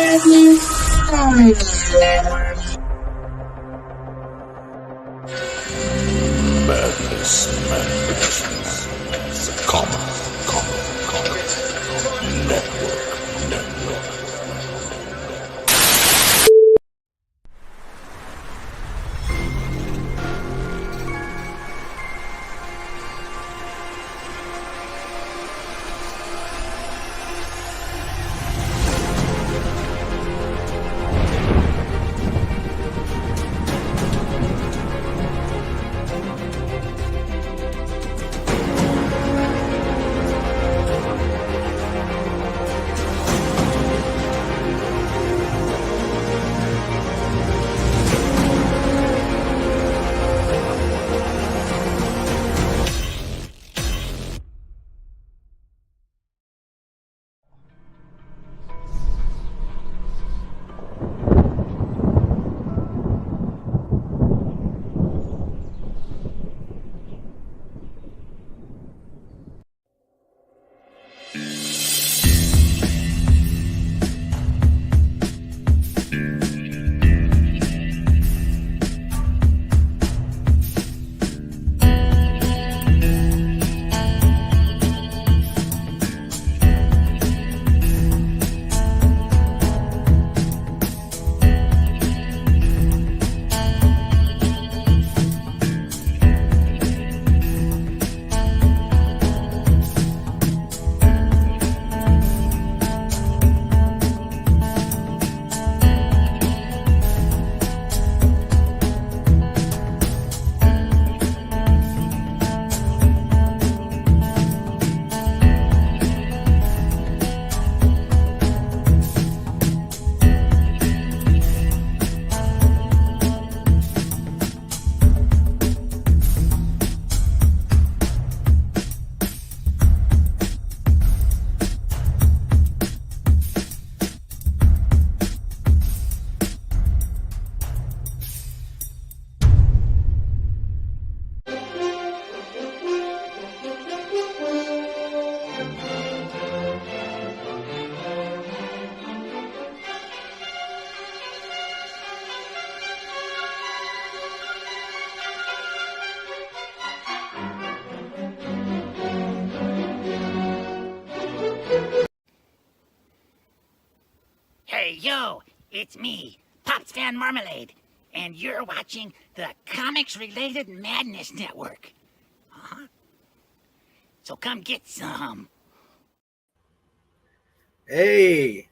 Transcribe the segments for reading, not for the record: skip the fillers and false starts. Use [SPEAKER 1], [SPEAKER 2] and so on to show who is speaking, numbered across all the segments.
[SPEAKER 1] Madness. Common Network.
[SPEAKER 2] Hey, yo, it's me, Pops Van Marmalade, and you're watching the Comics-Related Madness Network. So come get some.
[SPEAKER 3] Hey,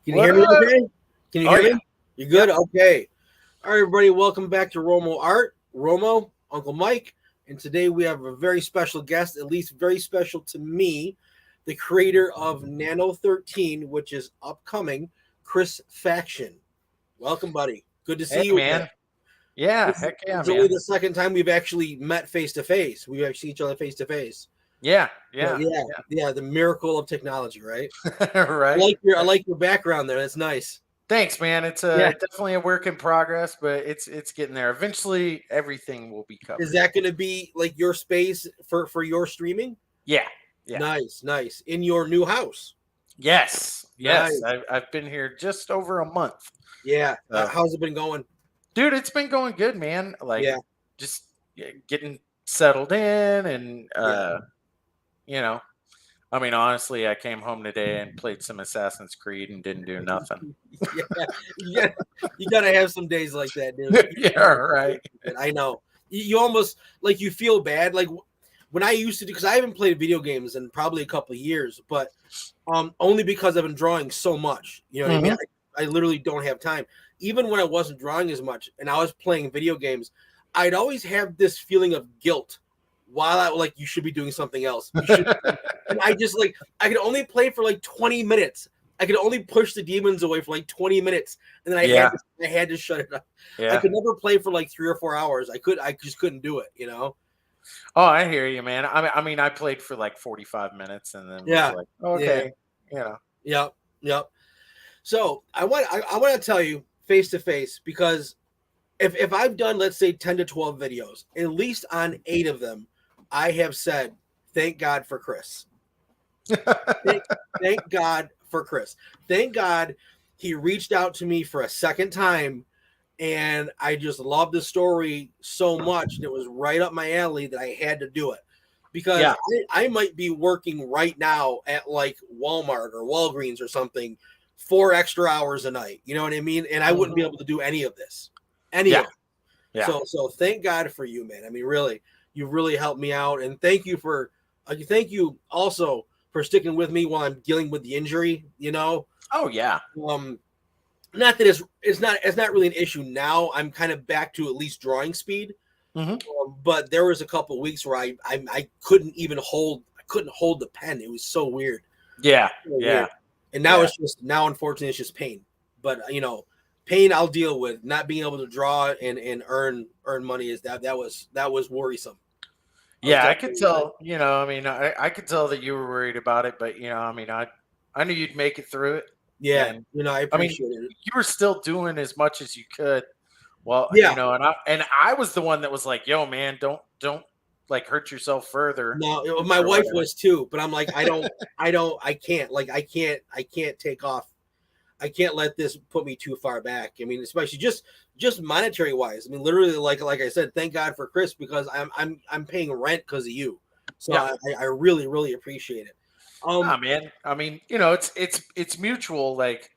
[SPEAKER 3] can you hear me okay? Can you hear me? You good? Okay. All right, everybody, welcome back to RomoArt. Romo, Uncle Mike, and today we have a very special guest, at least very special to me, the creator of Nano 13, which is upcoming, Chris Faction. Welcome, buddy. Good to see you,
[SPEAKER 4] man.
[SPEAKER 3] Again.
[SPEAKER 4] Yeah, heck yeah,
[SPEAKER 3] It's
[SPEAKER 4] man.
[SPEAKER 3] only the second time we've actually met face to face. We've actually seen each other face to face.
[SPEAKER 4] Yeah.
[SPEAKER 3] The miracle of technology, right?
[SPEAKER 4] Right.
[SPEAKER 3] I like your background there. That's nice.
[SPEAKER 4] Thanks, man. It's definitely a work in progress, but it's getting there. Eventually, everything will be covered.
[SPEAKER 3] Is that going to be like your space for your streaming?
[SPEAKER 4] Yeah.
[SPEAKER 3] Nice. In your new house?
[SPEAKER 4] Yes.
[SPEAKER 3] Nice.
[SPEAKER 4] I've been here just over a month.
[SPEAKER 3] Yeah. How's it been going?
[SPEAKER 4] Dude, it's been going good, man. Just getting settled in and, you know, I mean, honestly, I came home today and played some Assassin's Creed and didn't do nothing.
[SPEAKER 3] You gotta have some days like that, dude.
[SPEAKER 4] Yeah, right.
[SPEAKER 3] I know. You almost like you feel bad. Like when I used to do, because I haven't played video games in probably a couple of years, but only because I've been drawing so much. You know what I mean? I literally don't have time. Even when I wasn't drawing as much and I was playing video games, I'd always have this feeling of guilt. While I you should be doing something else. And I just I could only play for 20 minutes. I could only push the demons away for 20 minutes, and then I had to shut it up. Yeah. I could never play for 3 or 4 hours. I just couldn't do it. You know.
[SPEAKER 4] Oh, I hear you, man. I mean, I played for 45 minutes, and then okay,
[SPEAKER 3] Yep. So I want to tell you face to face, because if I've done, let's say, 10 to 12 videos, at least on 8 of them, I have said, thank God for Chris. Thank God for Chris. Thank God he reached out to me for a second time, and I just loved the story so much, and it was right up my alley that I had to do it. Because I might be working right now at like Walmart or Walgreens or something 4 extra hours a night. You know what I mean? And I wouldn't be able to do any of this. Of it. Yeah. So thank God for you, man. I mean, really, you really helped me out. And thank you also for sticking with me while I'm dealing with the injury, you know?
[SPEAKER 4] Oh yeah.
[SPEAKER 3] Not that it's not really an issue now. I'm kind of back to at least drawing speed. But there was a couple of weeks where I couldn't even hold the pen. It was so weird.
[SPEAKER 4] Yeah.
[SPEAKER 3] Weird. And now unfortunately it's just pain. But pain I'll deal with. Not being able to draw and earn money that was worrisome.
[SPEAKER 4] Yeah, I could tell, I mean, I could tell that you were worried about it, but I mean, I knew you'd make it through it.
[SPEAKER 3] Yeah, I appreciate it.
[SPEAKER 4] You were still doing as much as you could. Well, and I was the one that was like, "Yo, man, don't like hurt yourself further."
[SPEAKER 3] No, my wife was too, but I'm like, I can't take off. I can't let this put me too far back. I mean, especially just monetary wise. I mean, literally, like I said, thank God for Chris, because I'm paying rent because of you. So I really, really appreciate it.
[SPEAKER 4] Man, I mean, it's mutual. Like,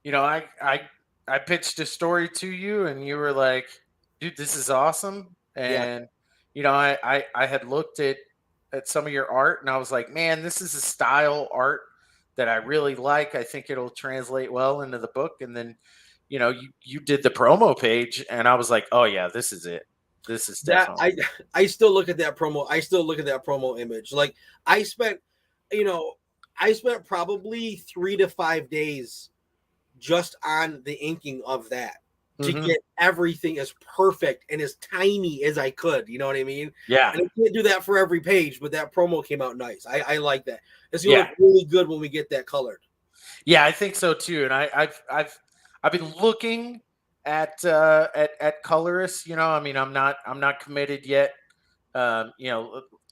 [SPEAKER 4] I pitched a story to you and you were like, dude, this is awesome. And, I had looked at some of your art and I was like, man, this is a style art that I really like. I think it'll translate well into the book. And then, you did the promo page and I was like, oh yeah, this is it. This is definitely.
[SPEAKER 3] I still look at that promo. I still look at that promo image. Like I spent probably 3 to 5 days just on the inking of that to get everything as perfect and as tiny as I could. You know what I mean?
[SPEAKER 4] Yeah.
[SPEAKER 3] And I can't do that for every page, but that promo came out nice. I like that. It's gonna look really good when we get that colored.
[SPEAKER 4] Yeah, I think so too. And I've been looking at colorists. I mean, I'm not committed yet. I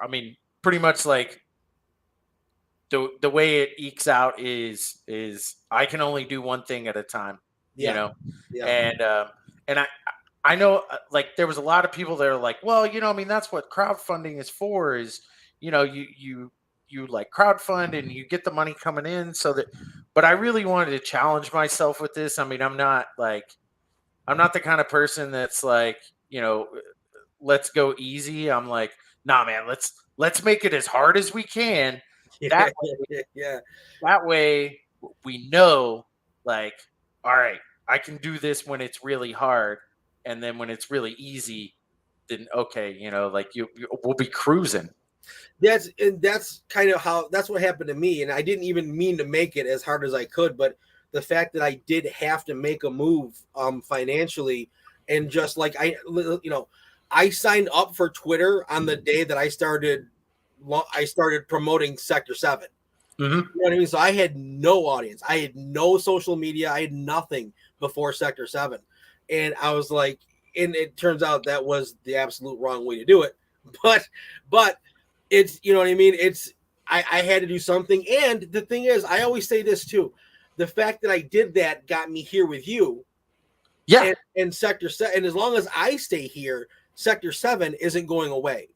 [SPEAKER 4] mean, pretty much like the way it ekes out is I can only do one thing at a time, and I know like there was a lot of people that are like, well, I mean, that's what crowdfunding is for, is, you like crowdfund and you get the money coming in but I really wanted to challenge myself with this. I mean, I'm not the kind of person that's like, let's go easy. I'm like, nah, man, let's make it as hard as we can. That way we know, like, all right, I can do this when it's really hard, and then when it's really easy, then okay, like we'll be cruising.
[SPEAKER 3] That's kind of that's what happened to me, and I didn't even mean to make it as hard as I could, but the fact that I did have to make a move financially, and just like I signed up for Twitter on the day that I started promoting Sector 7. You know what I mean? So I had no audience. I had no social media. I had nothing before Sector 7. And I was like, and it turns out that was the absolute wrong way to do it. But it's, you know what I mean? I had to do something. And the thing is, I always say this too. The fact that I did that got me here with you.
[SPEAKER 4] Yeah.
[SPEAKER 3] And Sector 7. And as long as I stay here, Sector 7 isn't going away.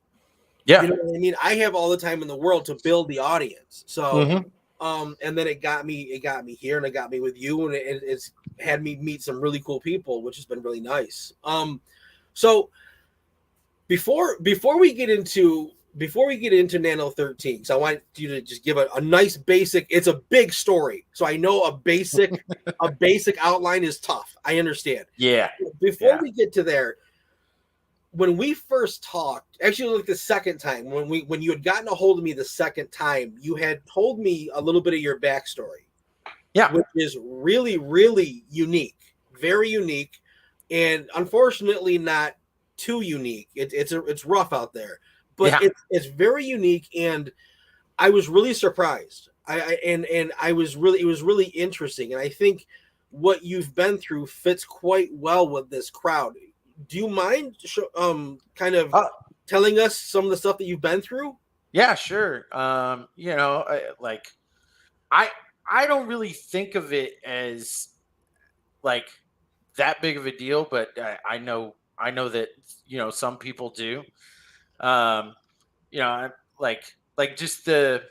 [SPEAKER 4] Yeah.
[SPEAKER 3] You know what I mean? I have all the time in the world to build the audience. So, and then it got me here, and it got me with you, and it's had me meet some really cool people, which has been really nice. So before we get into Nano 13, so I want you to just give a nice basic. It's a big story, so I know a basic outline is tough. I understand.
[SPEAKER 4] Yeah.
[SPEAKER 3] Before we get to there, when we first talked, actually like the second time, when you had gotten a hold of me the second time, you had told me a little bit of your backstory.
[SPEAKER 4] Yeah.
[SPEAKER 3] Which is really, really unique. Very unique. And unfortunately not too unique. It's rough out there. But it's very unique, and I was really surprised. It was really interesting. And I think what you've been through fits quite well with this crowd. Do you mind kind of telling us some of the stuff that you've been through?
[SPEAKER 4] Yeah, sure. I don't really think of it as like that big of a deal, but I know that, some people do. Like just I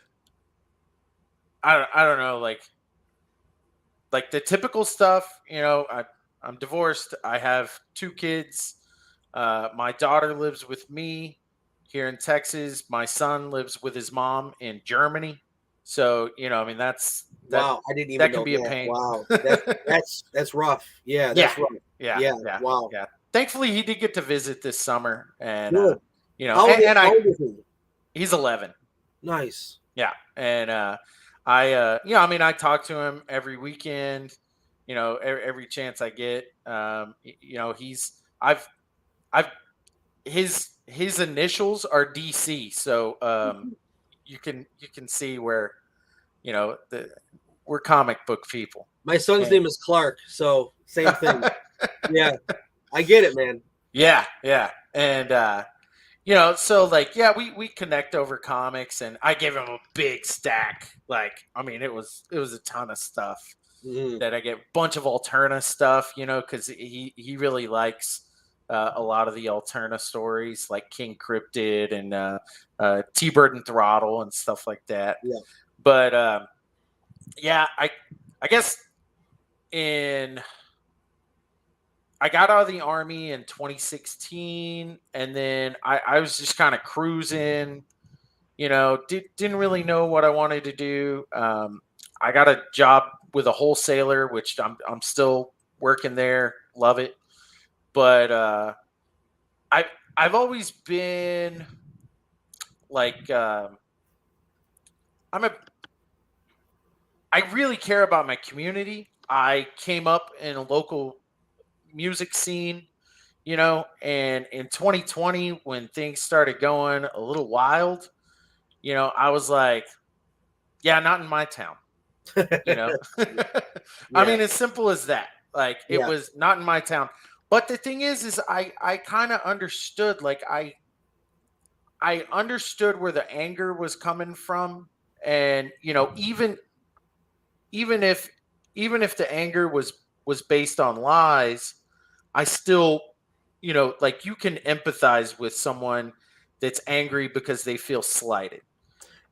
[SPEAKER 4] don't know, like the typical stuff, I'm divorced. I have 2 kids. My daughter lives with me here in Texas. My son lives with his mom in Germany. So, I mean,
[SPEAKER 3] Wow, I didn't even
[SPEAKER 4] that
[SPEAKER 3] know
[SPEAKER 4] can be a
[SPEAKER 3] that.
[SPEAKER 4] pain.
[SPEAKER 3] Wow, that's rough. Yeah,
[SPEAKER 4] Yeah.
[SPEAKER 3] that's rough.
[SPEAKER 4] Yeah.
[SPEAKER 3] Yeah,
[SPEAKER 4] Yeah.
[SPEAKER 3] wow.
[SPEAKER 4] Yeah. Thankfully, he did get to visit this summer, and
[SPEAKER 3] Good.
[SPEAKER 4] and
[SPEAKER 3] How old is he?
[SPEAKER 4] he's 11.
[SPEAKER 3] Nice.
[SPEAKER 4] Yeah, and I mean, I talk to him every weekend. Every chance I get. I've his initials are DC, so you can see where we're comic book people.
[SPEAKER 3] My son's name is Clark, so same thing. Yeah, I get it, man.
[SPEAKER 4] Yeah, and so like, yeah, we connect over comics, and I gave him a big stack. Like, I mean, it was a ton of stuff that I get, a bunch of Alterna stuff, because he really likes a lot of the Alterna stories, like King Cryptid and T-Bird and Throttle and stuff like that.
[SPEAKER 3] Yeah.
[SPEAKER 4] But yeah, I guess I got out of the Army in 2016, and then I was just kind of cruising, didn't really know what I wanted to do. I got a job with a wholesaler, which I'm still working there, love it. But I've always been like, I really care about my community. I came up in a local music scene, and in 2020, when things started going a little wild, I was like, yeah, not in my town.
[SPEAKER 3] Yeah.
[SPEAKER 4] I mean, as simple as that. Like, it was not in my town. But the thing is I kind of understood, like, I understood where the anger was coming from. And, even if the anger was based on lies, I still, like, you can empathize with someone that's angry because they feel slighted.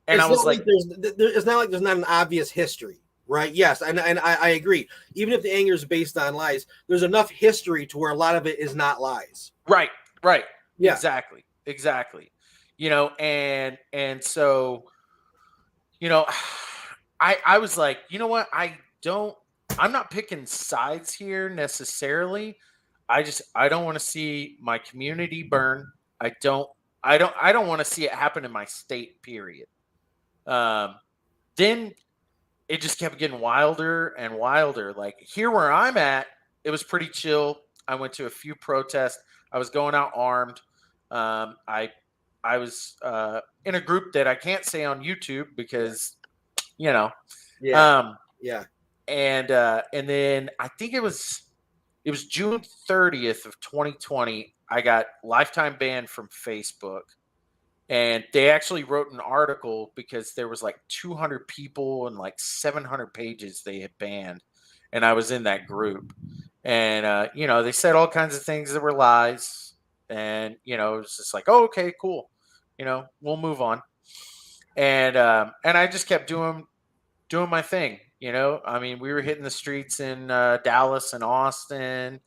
[SPEAKER 4] And
[SPEAKER 3] it's
[SPEAKER 4] I was like,
[SPEAKER 3] it's not like there's not an obvious history, right? Yes, and I agree. Even if the anger is based on lies, there's enough history to where a lot of it is not lies.
[SPEAKER 4] Right.
[SPEAKER 3] Yeah.
[SPEAKER 4] Exactly. And so, I was like, you know what? I'm not picking sides here necessarily. I don't want to see my community burn. I don't want to see it happen in my state, period. Then it just kept getting wilder and wilder. Like, here where I'm at, it was pretty chill. I went to a few protests. I was going out armed. I was in a group that I can't say on YouTube because,
[SPEAKER 3] Yeah.
[SPEAKER 4] And then I think it was June 30th of 2020. I got lifetime banned from Facebook. And they actually wrote an article because there was like 200 people and like 700 pages they had banned. And I was in that group. And, they said all kinds of things that were lies. And, it was just like, oh, okay, cool. We'll move on. And I just kept doing my thing. I mean, we were hitting the streets in Dallas and Austin,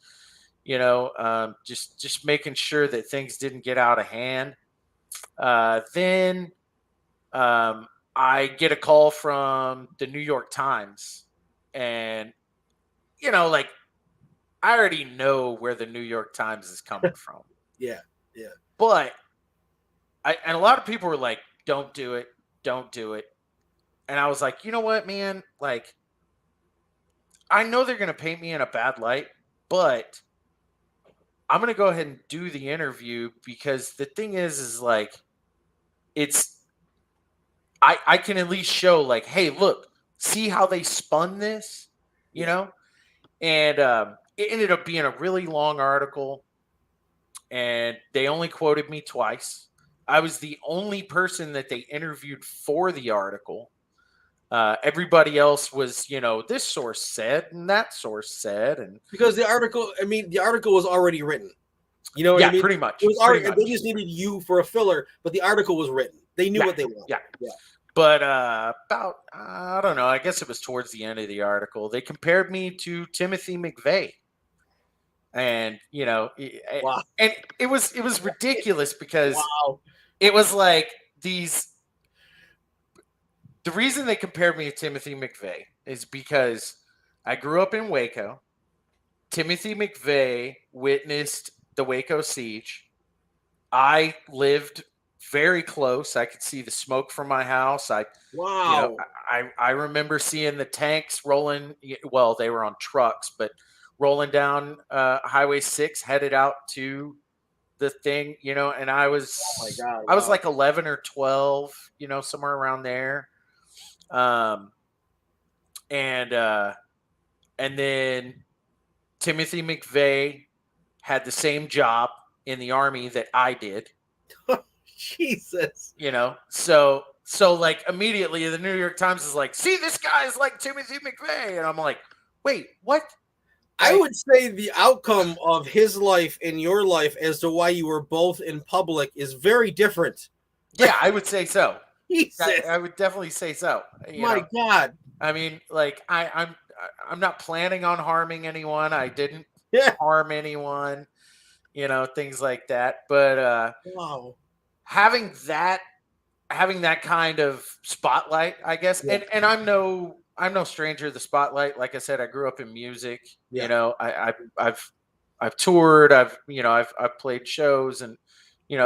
[SPEAKER 4] just making sure that things didn't get out of hand. Then I get a call from the New York Times, and like, I already know where the New York Times is coming from.
[SPEAKER 3] Yeah.
[SPEAKER 4] But and a lot of people were like, don't do it. And I was like, you know what, man? Like, I know they're going to paint me in a bad light, but I'm going to go ahead and do the interview, because the thing is like, I can at least show, like, hey, look, see how they spun this, And it ended up being a really long article, and they only quoted me twice. I was the only person that they interviewed for the article. Everybody else was, this source said and that source said, and
[SPEAKER 3] because the article was already written. You know what I mean?
[SPEAKER 4] Pretty much.
[SPEAKER 3] It was already. They just needed you for a filler, but the article was written. They knew what they wanted.
[SPEAKER 4] Yeah. But about, I don't know, I guess it was towards the end of the article, they compared me to Timothy McVeigh. And,
[SPEAKER 3] wow.
[SPEAKER 4] And it was ridiculous because it was like the reason they compared me to Timothy McVeigh is because I grew up in Waco. Timothy McVeigh witnessed the Waco siege. I lived very close. I could see the smoke from my house. I remember seeing the tanks rolling. Well, they were on trucks, but rolling down Highway 6, headed out to the thing, and I was, I was like 11 or 12, somewhere around there. And then Timothy McVeigh had the same job in the Army that I did.
[SPEAKER 3] Jesus.
[SPEAKER 4] So like immediately the New York Times is like, see, this guy is like Timothy McVeigh. And I'm like, wait, what?
[SPEAKER 3] I would say the outcome of his life and your life as to why you were both in public is very different.
[SPEAKER 4] Yeah, I would say so.
[SPEAKER 3] Jesus.
[SPEAKER 4] I would definitely say so.
[SPEAKER 3] My God.
[SPEAKER 4] I mean, like I'm not planning on harming anyone. I didn't harm anyone, things like that. But
[SPEAKER 3] wow.
[SPEAKER 4] Having that kind of spotlight, I guess, and I'm no stranger to the spotlight. Like I said, I grew up in music. Yeah. I've toured. I've played shows and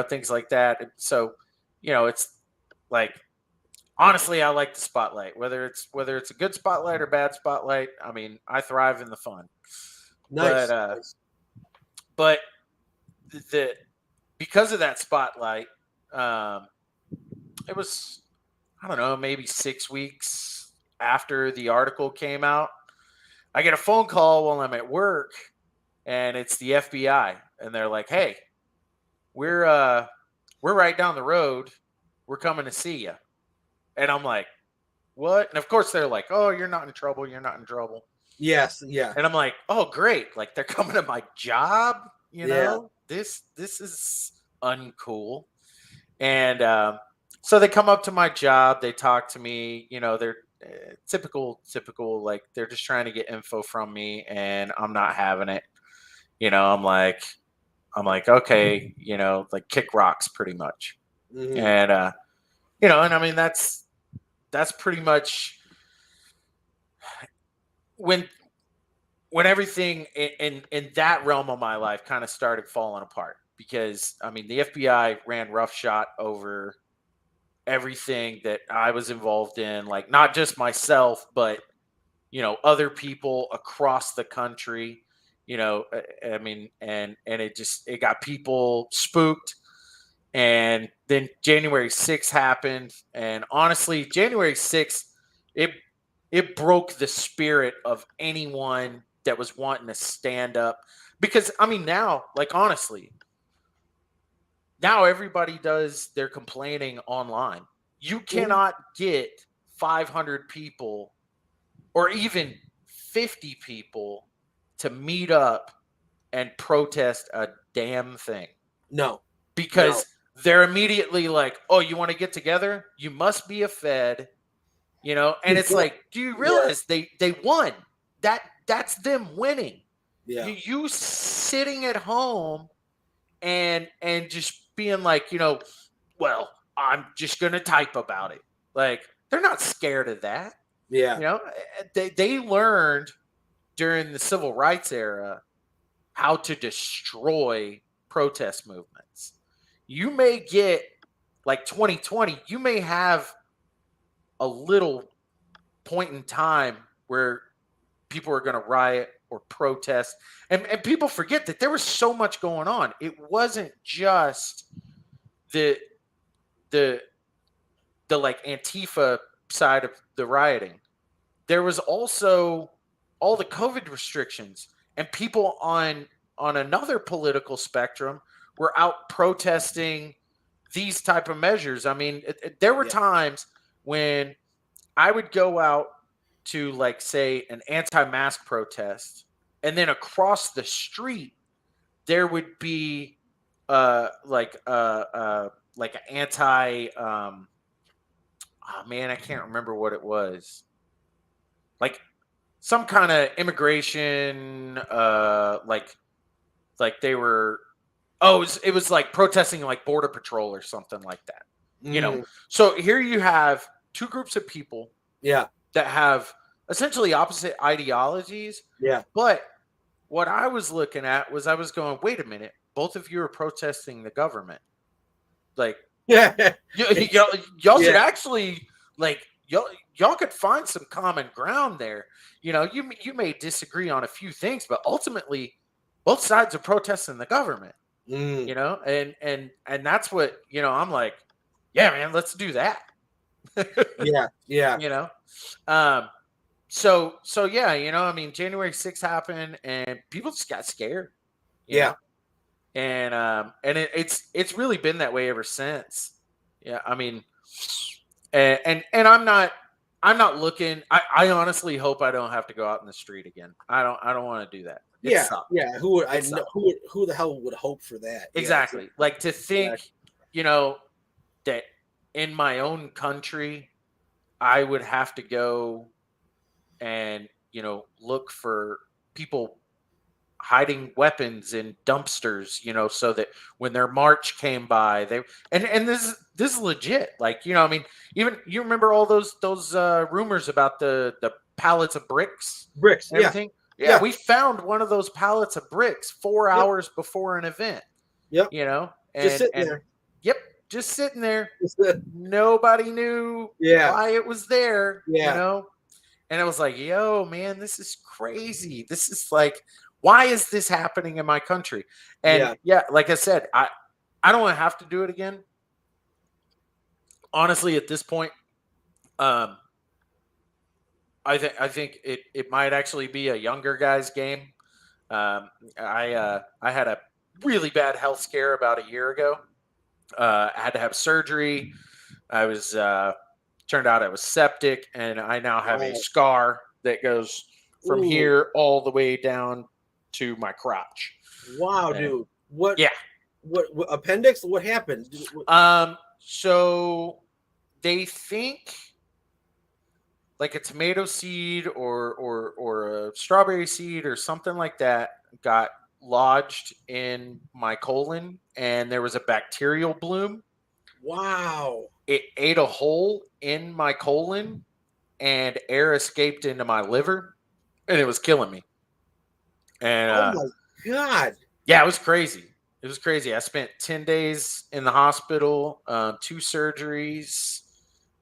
[SPEAKER 4] things like that. So it's like, honestly, I like the spotlight. Whether it's a good spotlight or bad spotlight, I mean, I thrive in the fun.
[SPEAKER 3] Nice.
[SPEAKER 4] But because of that spotlight, it was, I don't know, maybe 6 weeks after the article came out, I get a phone call while I'm at work, and it's the FBI, and they're like, "Hey, we're right down the road. We're coming to see you." And I'm like, "What?" And of course they're like, "Oh, you're not in trouble. You're not in trouble."
[SPEAKER 3] Yes, yeah.
[SPEAKER 4] And I'm like, "Oh, great! Like they're coming to my job. This is uncool." And so they come up to my job. They talk to me. They're typical. Like they're just trying to get info from me, and I'm not having it. I'm like, okay, like kick rocks, pretty much. Mm-hmm. And and I mean that's pretty much when everything in that realm of my life kind of started falling apart, because I mean the FBI ran roughshod over everything that I was involved in, like not just myself, but other people across the country. I mean, and it got people spooked. And then January 6th happened, and honestly, January 6th, it broke the spirit of anyone that was wanting to stand up. Because I mean, now, like honestly, now everybody does their complaining online. You cannot get 500 people or even 50 people to meet up and protest a damn thing.
[SPEAKER 3] No.
[SPEAKER 4] Because they're immediately like, "Oh, you want to get together? You must be a Fed." And it's like, do you realize they won? That's them winning. Yeah. You sitting at home and just being like, well, I'm just going to type about it. Like, they're not scared of that.
[SPEAKER 3] Yeah.
[SPEAKER 4] They learned during the civil rights era how to destroy protest movements. You may get, like 2020, you may have a little point in time where people are going to riot or protest. And people forget that there was so much going on. It wasn't just the like Antifa side of the rioting. There was also all the COVID restrictions, and people on another political spectrum were out protesting these type of measures. I mean, there were times when I would go out to, like, say, an anti-mask protest, and then across the street there would be like an anti oh man, I can't remember what it was. Like some kind of immigration like they were it was like protesting like border patrol or something like that. You know. So here you have two groups of people that have essentially opposite ideologies.
[SPEAKER 3] Yeah.
[SPEAKER 4] But what I was looking at was I was going, wait a minute, both of you are protesting the government. Like,
[SPEAKER 3] yeah,
[SPEAKER 4] y'all should actually, like, y'all could find some common ground there. You know, you may disagree on a few things, but ultimately both sides are protesting the government. You know, and that's what, you know, I'm like, yeah, man, let's do that.
[SPEAKER 3] yeah.
[SPEAKER 4] You know, so yeah, you know, I mean, January 6th happened, and people just got scared. You know? And it's really been that way ever since. Yeah, I mean, and I'm not looking. I honestly hope I don't have to go out in the street again. I don't want to do that.
[SPEAKER 3] Yeah. Who the hell would hope for that?
[SPEAKER 4] Exactly. Yeah. Like to think, you know, that in my own country, I would have to go and, you know, look for people hiding weapons in dumpsters, you know, so that when their march came by, they and this is legit. Like, you know, I mean, even you remember all those rumors about the pallets of bricks, and everything. Yeah, we found one of those pallets of bricks 4 hours before an event.
[SPEAKER 3] Yep.
[SPEAKER 4] You know,
[SPEAKER 3] just sitting there.
[SPEAKER 4] Yep, just sitting there. Nobody knew why it was there.
[SPEAKER 3] Yeah.
[SPEAKER 4] You know, and I was like, yo, man, this is crazy. This is like, why is this happening in my country? And like I said, I don't want to have to do it again. Honestly, at this point, I think it might actually be a younger guy's game. I had a really bad health scare about a year ago. I had to have surgery. I was turned out I was septic, and I now have a scar that goes from here all the way down to my crotch.
[SPEAKER 3] Wow, dude. What? Yeah. What appendix? What happened?
[SPEAKER 4] So they think like a tomato seed or a strawberry seed or something like that got lodged in my colon, and there was a bacterial bloom.
[SPEAKER 3] Wow.
[SPEAKER 4] It ate a hole in my colon, and air escaped into my liver, and it was killing me. And
[SPEAKER 3] oh my God.
[SPEAKER 4] Yeah, it was crazy. It was crazy. I spent 10 days in the hospital, 2 surgeries,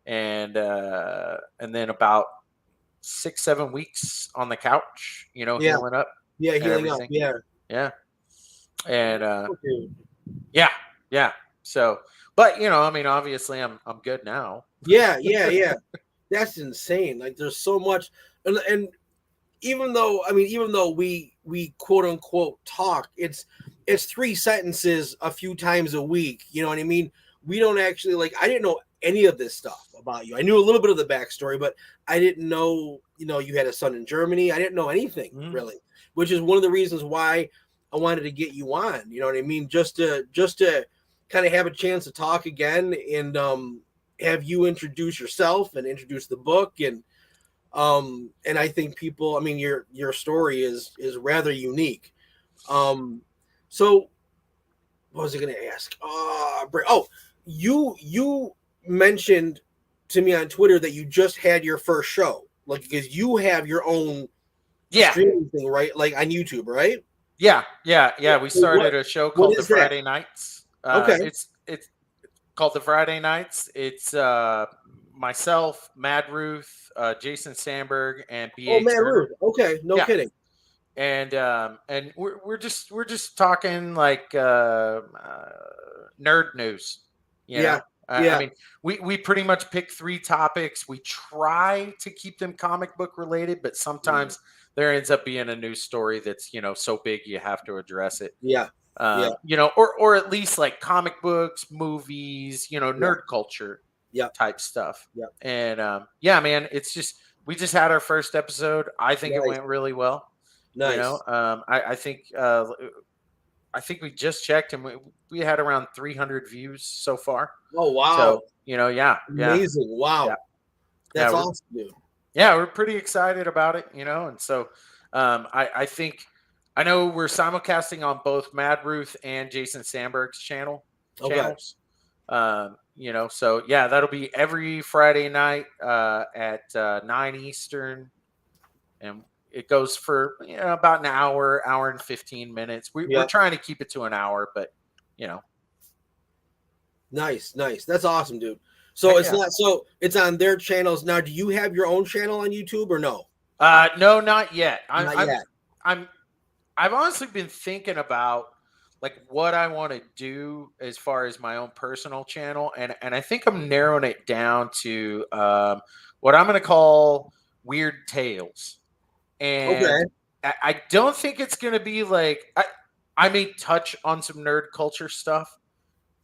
[SPEAKER 4] and then about 6-7 weeks on the couch, you know, healing up.
[SPEAKER 3] Yeah, healing up.
[SPEAKER 4] Yeah. And yeah. So, but you know, I mean, obviously I'm good now.
[SPEAKER 3] Yeah. That's insane. Like there's so much, and even though we quote unquote talk, it's 3 sentences a few times a week. You know what I mean? We don't actually, like, I didn't know any of this stuff about you. I knew a little bit of the backstory, but I didn't know, you know, you had a son in Germany. I didn't know anything really, which is one of the reasons why I wanted to get you on. You know what I mean? Just to kind of have a chance to talk again and have you introduce yourself and introduce the book. And I think people, I mean, your story is rather unique. So what was I going to ask? You mentioned to me on Twitter that you just had your first show, like, because you have your own streaming thing, right? Like on YouTube, right?
[SPEAKER 4] Yeah. We started a show called The Friday Nights.
[SPEAKER 3] Okay.
[SPEAKER 4] It's called The Friday Nights. It's myself, Mad Ruth, Jason Sandberg, and B.A.
[SPEAKER 3] Mad Ruth. Okay, no kidding.
[SPEAKER 4] And we're just talking like nerd news. You know? I mean, we pretty much pick 3 topics. We try to keep them comic book related, but sometimes there ends up being a news story that's, you know, so big you have to address it. You know, or at least like comic books, movies, you know, nerd culture. type stuff.
[SPEAKER 3] Yep.
[SPEAKER 4] And yeah, man, we just had our first episode. I think it went really well.
[SPEAKER 3] Nice.
[SPEAKER 4] You know, I think we just checked and we had around 300 views so far.
[SPEAKER 3] Oh wow!
[SPEAKER 4] So yeah,
[SPEAKER 3] amazing! Wow, that's awesome, dude.
[SPEAKER 4] Yeah, we're pretty excited about it, and so I think I know we're simulcasting on both Mad Ruth and Jason Sandberg's channels. So yeah, that'll be every Friday night at 9 Eastern, and it goes for about an hour and 15 minutes. We're trying to keep it to an hour, but
[SPEAKER 3] Nice. That's awesome, dude. So it's on their channels now. Do you have your own channel on YouTube or no?
[SPEAKER 4] No, not yet.
[SPEAKER 3] Not yet.
[SPEAKER 4] I've honestly been thinking about like what I want to do as far as my own personal channel, and I think I'm narrowing it down to what I'm going to call Weird Tales. And I don't think it's going to be like I may touch on some nerd culture stuff,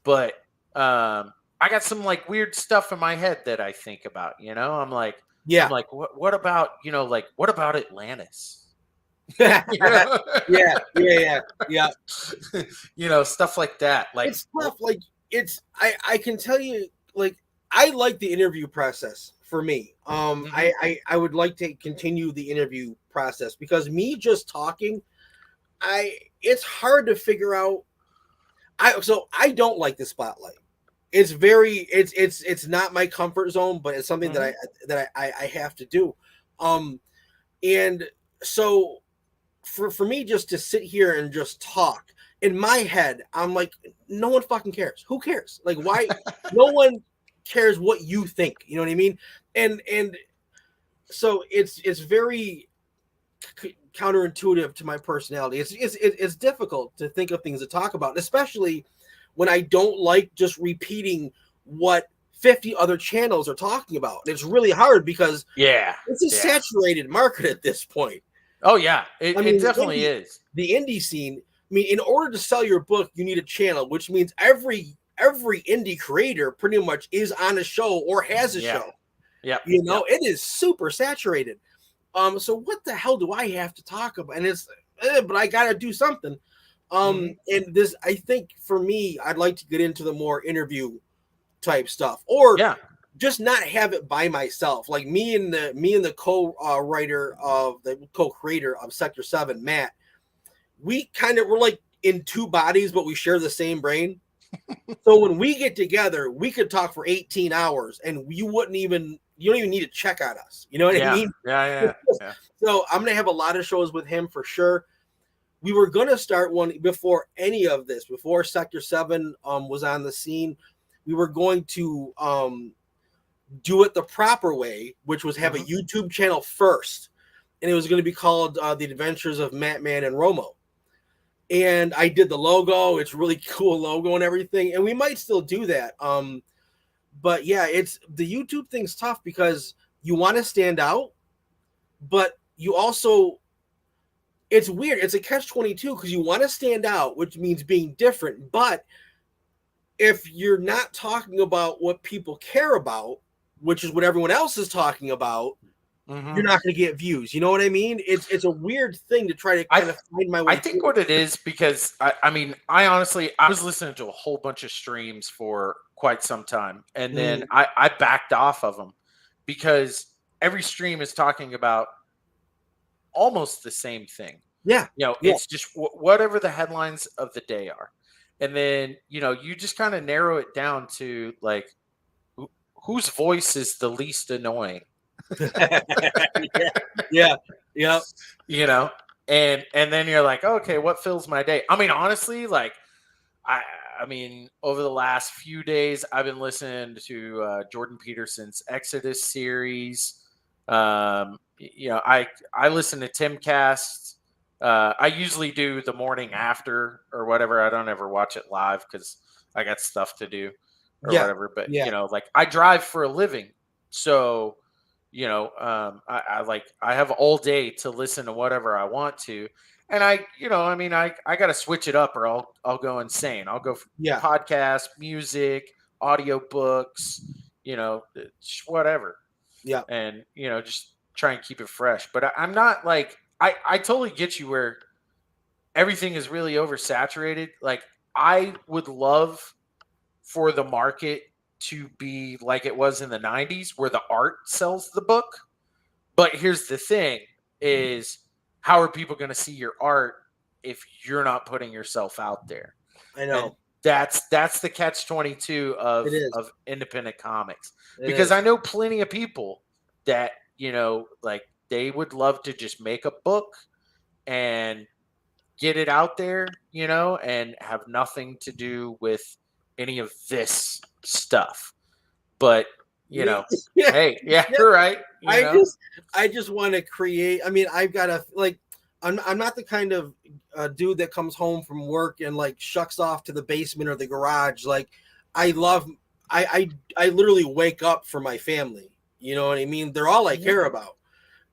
[SPEAKER 4] but I got some like weird stuff in my head that I think about. I'm like, what about what about Atlantis?
[SPEAKER 3] yeah.
[SPEAKER 4] Stuff like that. Like
[SPEAKER 3] it's tough. Like I can tell you, like I like the interview process for me. I would like to continue the interview process because me just talking, it's hard to figure out. I don't like the spotlight. It's it's not my comfort zone, but it's something that I have to do. And so for me just to sit here and just talk in my head, I'm like, no one fucking cares. Who cares? Like, why? No one cares what you think. You know what I mean? And so it's very counterintuitive to my personality. It's difficult to think of things to talk about, especially when I don't like just repeating what 50 other channels are talking about. It's really hard because it's a saturated market at this point.
[SPEAKER 4] Oh yeah, it definitely is.
[SPEAKER 3] The indie scene. I mean, in order to sell your book, you need a channel, which means every indie creator pretty much is on a show or has a show.
[SPEAKER 4] Yeah,
[SPEAKER 3] it is super saturated. So what the hell do I have to talk about? And it's, but I got to do something. And this, I think for me, I'd like to get into the more interview type stuff, or just not have it by myself. Like me and the co-creator of Sector 7, Matt, we're like in two bodies, but we share the same brain. So when we get together, we could talk for 18 hours and you don't even need to check on us. You know what I mean?
[SPEAKER 4] Yeah.
[SPEAKER 3] So I'm going to have a lot of shows with him for sure. We were going to start one before any of this, before Sector 7 was on the scene. We were going to do it the proper way, which was have a YouTube channel first. And it was going to be called The Adventures of Mattman and Romo. And I did the logo. It's really cool logo and everything. And we might still do that. But yeah, it's the YouTube thing's tough because you want to stand out, but you also, it's weird. It's a catch-22 because you want to stand out, which means being different. But if you're not talking about what people care about, which is what everyone else is talking about, you're not going to get views. You know what I mean? It's a weird thing to try to kind of find my way.
[SPEAKER 4] I think what it is, because I honestly, I was listening to a whole bunch of streams for quite some time. And then I backed off of them because every stream is talking about almost the same thing.
[SPEAKER 3] Yeah.
[SPEAKER 4] It's just whatever the headlines of the day are. And then, you just kind of narrow it down to like, whose voice is the least annoying?
[SPEAKER 3] Yeah.
[SPEAKER 4] And then you're like, okay, what fills my day? I mean, honestly, like, I over the last few days, I've been listening to Jordan Peterson's Exodus series. I listen to Timcast. I usually do the morning after or whatever. I don't ever watch it live because I got stuff to do or whatever. But like I drive for a living, so I have all day to listen to whatever I want to, and I got to switch it up or I'll go insane. I'll go for podcasts, music, audiobooks, whatever.
[SPEAKER 3] Yeah.
[SPEAKER 4] And, just try and keep it fresh. But I'm not like, I totally get you where everything is really oversaturated. Like, I would love for the market to be like it was in the 90s where the art sells the book. But here's the thing is, how are people going to see your art if you're not putting yourself out there?
[SPEAKER 3] I know.
[SPEAKER 4] And that's the catch-22 of independent comics. Because I know plenty of people that, like, they would love to just make a book and get it out there, and have nothing to do with any of this stuff. But, hey, right.
[SPEAKER 3] I just want to create. I mean, I've got to, like, I'm not the kind of dude that comes home from work and like shucks off to the basement or the garage. Like, I literally wake up for my family. You know what I mean? They're all I care about.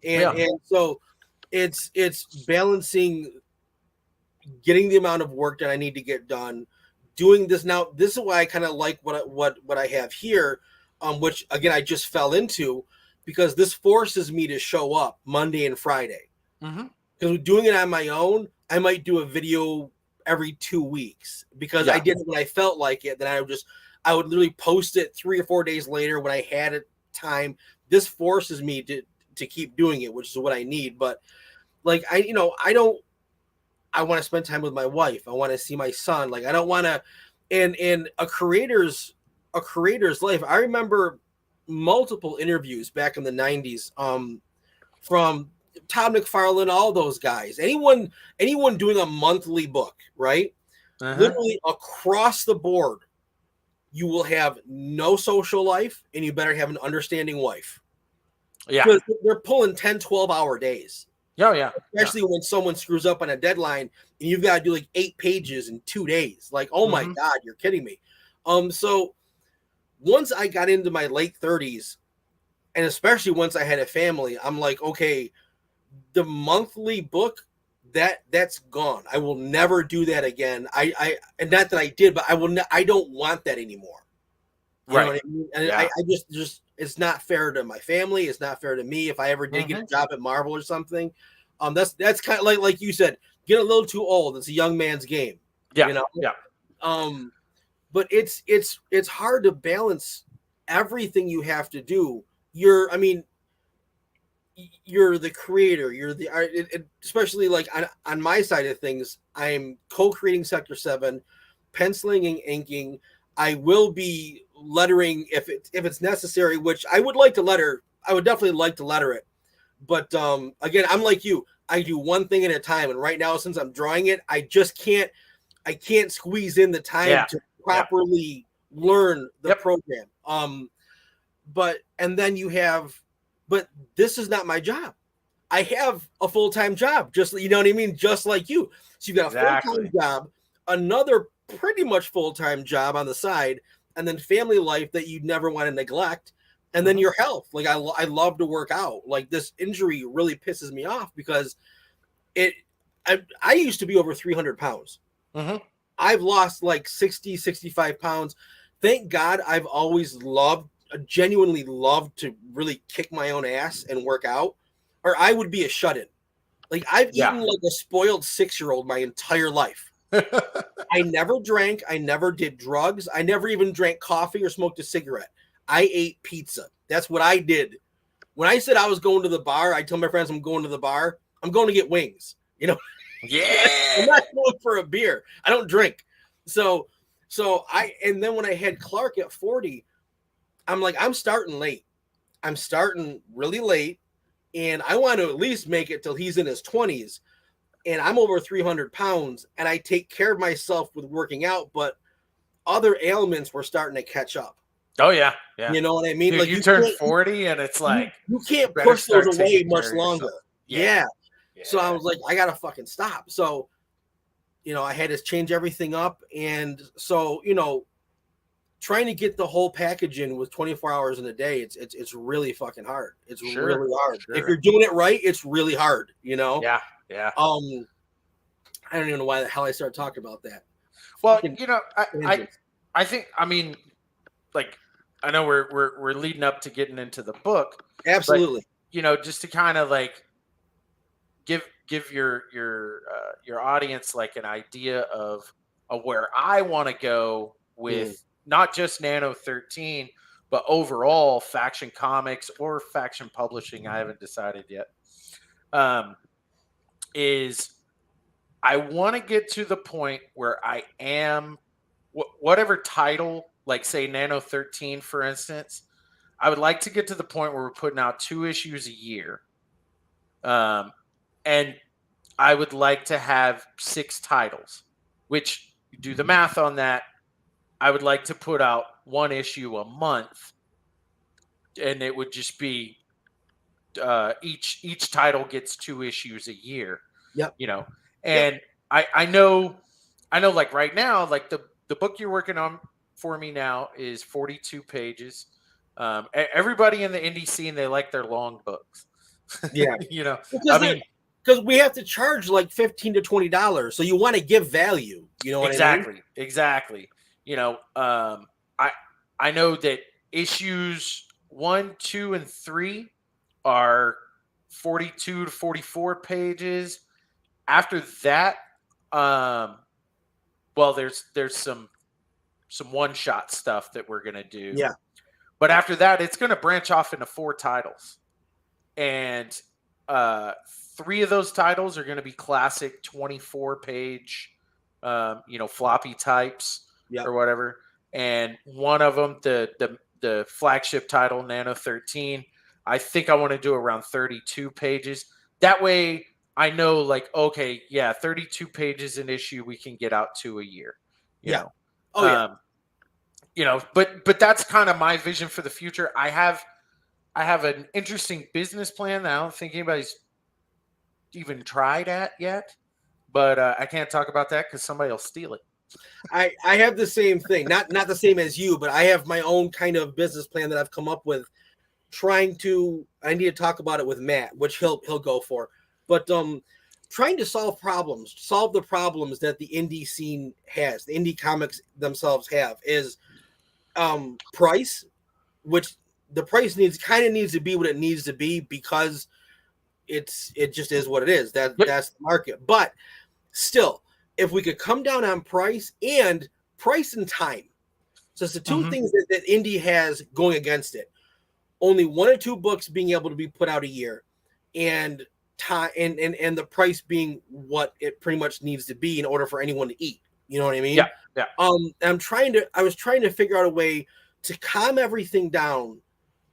[SPEAKER 3] And so it's balancing getting the amount of work that I need to get done, doing this. Now, this is why I kind of like what I have here, which again, I just fell into, because this forces me to show up Monday and Friday. Because doing it on my own, I might do a video every 2 weeks because I did it when I felt like it. Then I would literally post it 3 or 4 days later when I had it time. This forces me to keep doing it, which is what I need. But like, I want to spend time with my wife. I want to see my son. Like, I don't want to, and a creator's life. I remember multiple interviews back in the 90s, from Todd McFarlane, all those guys, anyone doing a monthly book, right? Literally across the board, you will have no social life and you better have an understanding wife. Yeah. Because they're pulling 10, 12-hour days.
[SPEAKER 4] Oh, yeah.
[SPEAKER 3] Especially when someone screws up on a deadline and you've got to do like 8 pages in 2 days. Like, oh my God, you're kidding me. So once I got into my late 30s, and especially once I had a family, I'm like, okay, the monthly book, that's gone. I will never do that again. And not that I did, but I don't want that anymore. You know what I mean? And I just it's not fair to my family. It's not fair to me. If I ever did get a job at Marvel or something, that's kind of like you said, get a little too old. It's a young man's game.
[SPEAKER 4] Yeah.
[SPEAKER 3] You know? Yeah. But it's hard to balance everything you have to do. You're the creator. You're the especially like on my side of things. I'm co-creating Sector 7, penciling and inking. I will be lettering if it's necessary, which I would like to letter. I would definitely like to letter it. But again, I'm like you. I do one thing at a time. And right now, since I'm drawing it, I can't squeeze in the time to properly learn the program. But this is not my job. I have a full-time job, just, you know what I mean? Just like you. So you've got a full-time job, another pretty much full-time job on the side, and then family life that you never want to neglect. And then your health. Like, I love to work out. Like, this injury really pisses me off because I used to be over 300 pounds. I've lost like 60, 65 pounds. Thank God I've always genuinely loved to really kick my own ass and work out, or I would be a shut-in. Like, I've eaten like a spoiled 6-year-old my entire life. I never drank. I never did drugs. I never even drank coffee or smoked a cigarette. I ate pizza. That's what I did. When I said I was going to the bar, I tell my friends I'm going to the bar. I'm going to get wings. You know?
[SPEAKER 4] Yeah.
[SPEAKER 3] I'm not going for a beer. I don't drink. So and then when I had Clark at 40, I'm like, I'm starting late. I'm starting really late, and I want to at least make it till he's in his 20s. And I'm over 300 pounds, and I take care of myself with working out, but other ailments were starting to catch up.
[SPEAKER 4] Oh, yeah. Yeah.
[SPEAKER 3] You know what I mean?
[SPEAKER 4] Dude,
[SPEAKER 3] like,
[SPEAKER 4] you turn 40, and it's like,
[SPEAKER 3] you can't push those away much longer. Yeah. So I was like, I got to fucking stop. So, I had to change everything up. And so, trying to get the whole package in with 24 hours in a day, it's really fucking hard. It's really hard. If you're doing it right, it's really hard, Yeah.
[SPEAKER 4] Yeah.
[SPEAKER 3] I don't even know why the hell I started talking about that.
[SPEAKER 4] Well, I think, like, I know we're leading up to getting into the book.
[SPEAKER 3] Absolutely.
[SPEAKER 4] But, just to kind of like give your audience like an idea of where I want to go with not just Nano 13, but overall Faction Comics or Faction Publishing. I haven't decided yet. Is I want to get to the point where I am whatever title, like say Nano 13, for instance, I would like to get to the point where we're putting out 2 issues a year. And I would like to have 6 titles, which you do the math on that. I would like to put out 1 issue a month, and it would just be each title gets 2 issues a year.
[SPEAKER 3] Yep.
[SPEAKER 4] And I know like right now, like the book you're working on for me now is 42 pages. Everybody in the indie scene, they like their long books.
[SPEAKER 3] Yeah.
[SPEAKER 4] Because
[SPEAKER 3] we have to charge like $15 to $20, so you want to give value. You know what I mean?
[SPEAKER 4] Exactly. I know that issues 1, 2, and 3 are 42 to 44 pages. After that, there's some one-shot stuff that we're gonna do.
[SPEAKER 3] Yeah.
[SPEAKER 4] But after that, it's gonna branch off into 4 titles, and 3 of those titles are gonna be classic 24-page, floppy types or whatever, and one of them, the flagship title, Nano 13, I think I want to do around 32 pages. That way, I know, like, okay, 32 pages an issue, we can get out 2 a year. You know? But that's kind of my vision for the future. I have an interesting business plan that I don't think anybody's even tried at yet, but I can't talk about that because somebody will steal it.
[SPEAKER 3] I have the same thing, not the same as you, but I have my own kind of business plan that I've come up with. I need to talk about it with Matt, which he'll go for. But trying to solve the problems that the indie scene has, the indie comics themselves have, is price, which the price needs to be what it needs to be because it just is what it is. That's the market. But still, if we could come down on price and time. So it's the 2 things that indie has going against it. Only 1 or 2 books being able to be put out a year, and time and the price being what it pretty much needs to be in order for anyone to eat. You know what I mean?
[SPEAKER 4] Yeah.
[SPEAKER 3] I was trying to figure out a way to calm everything down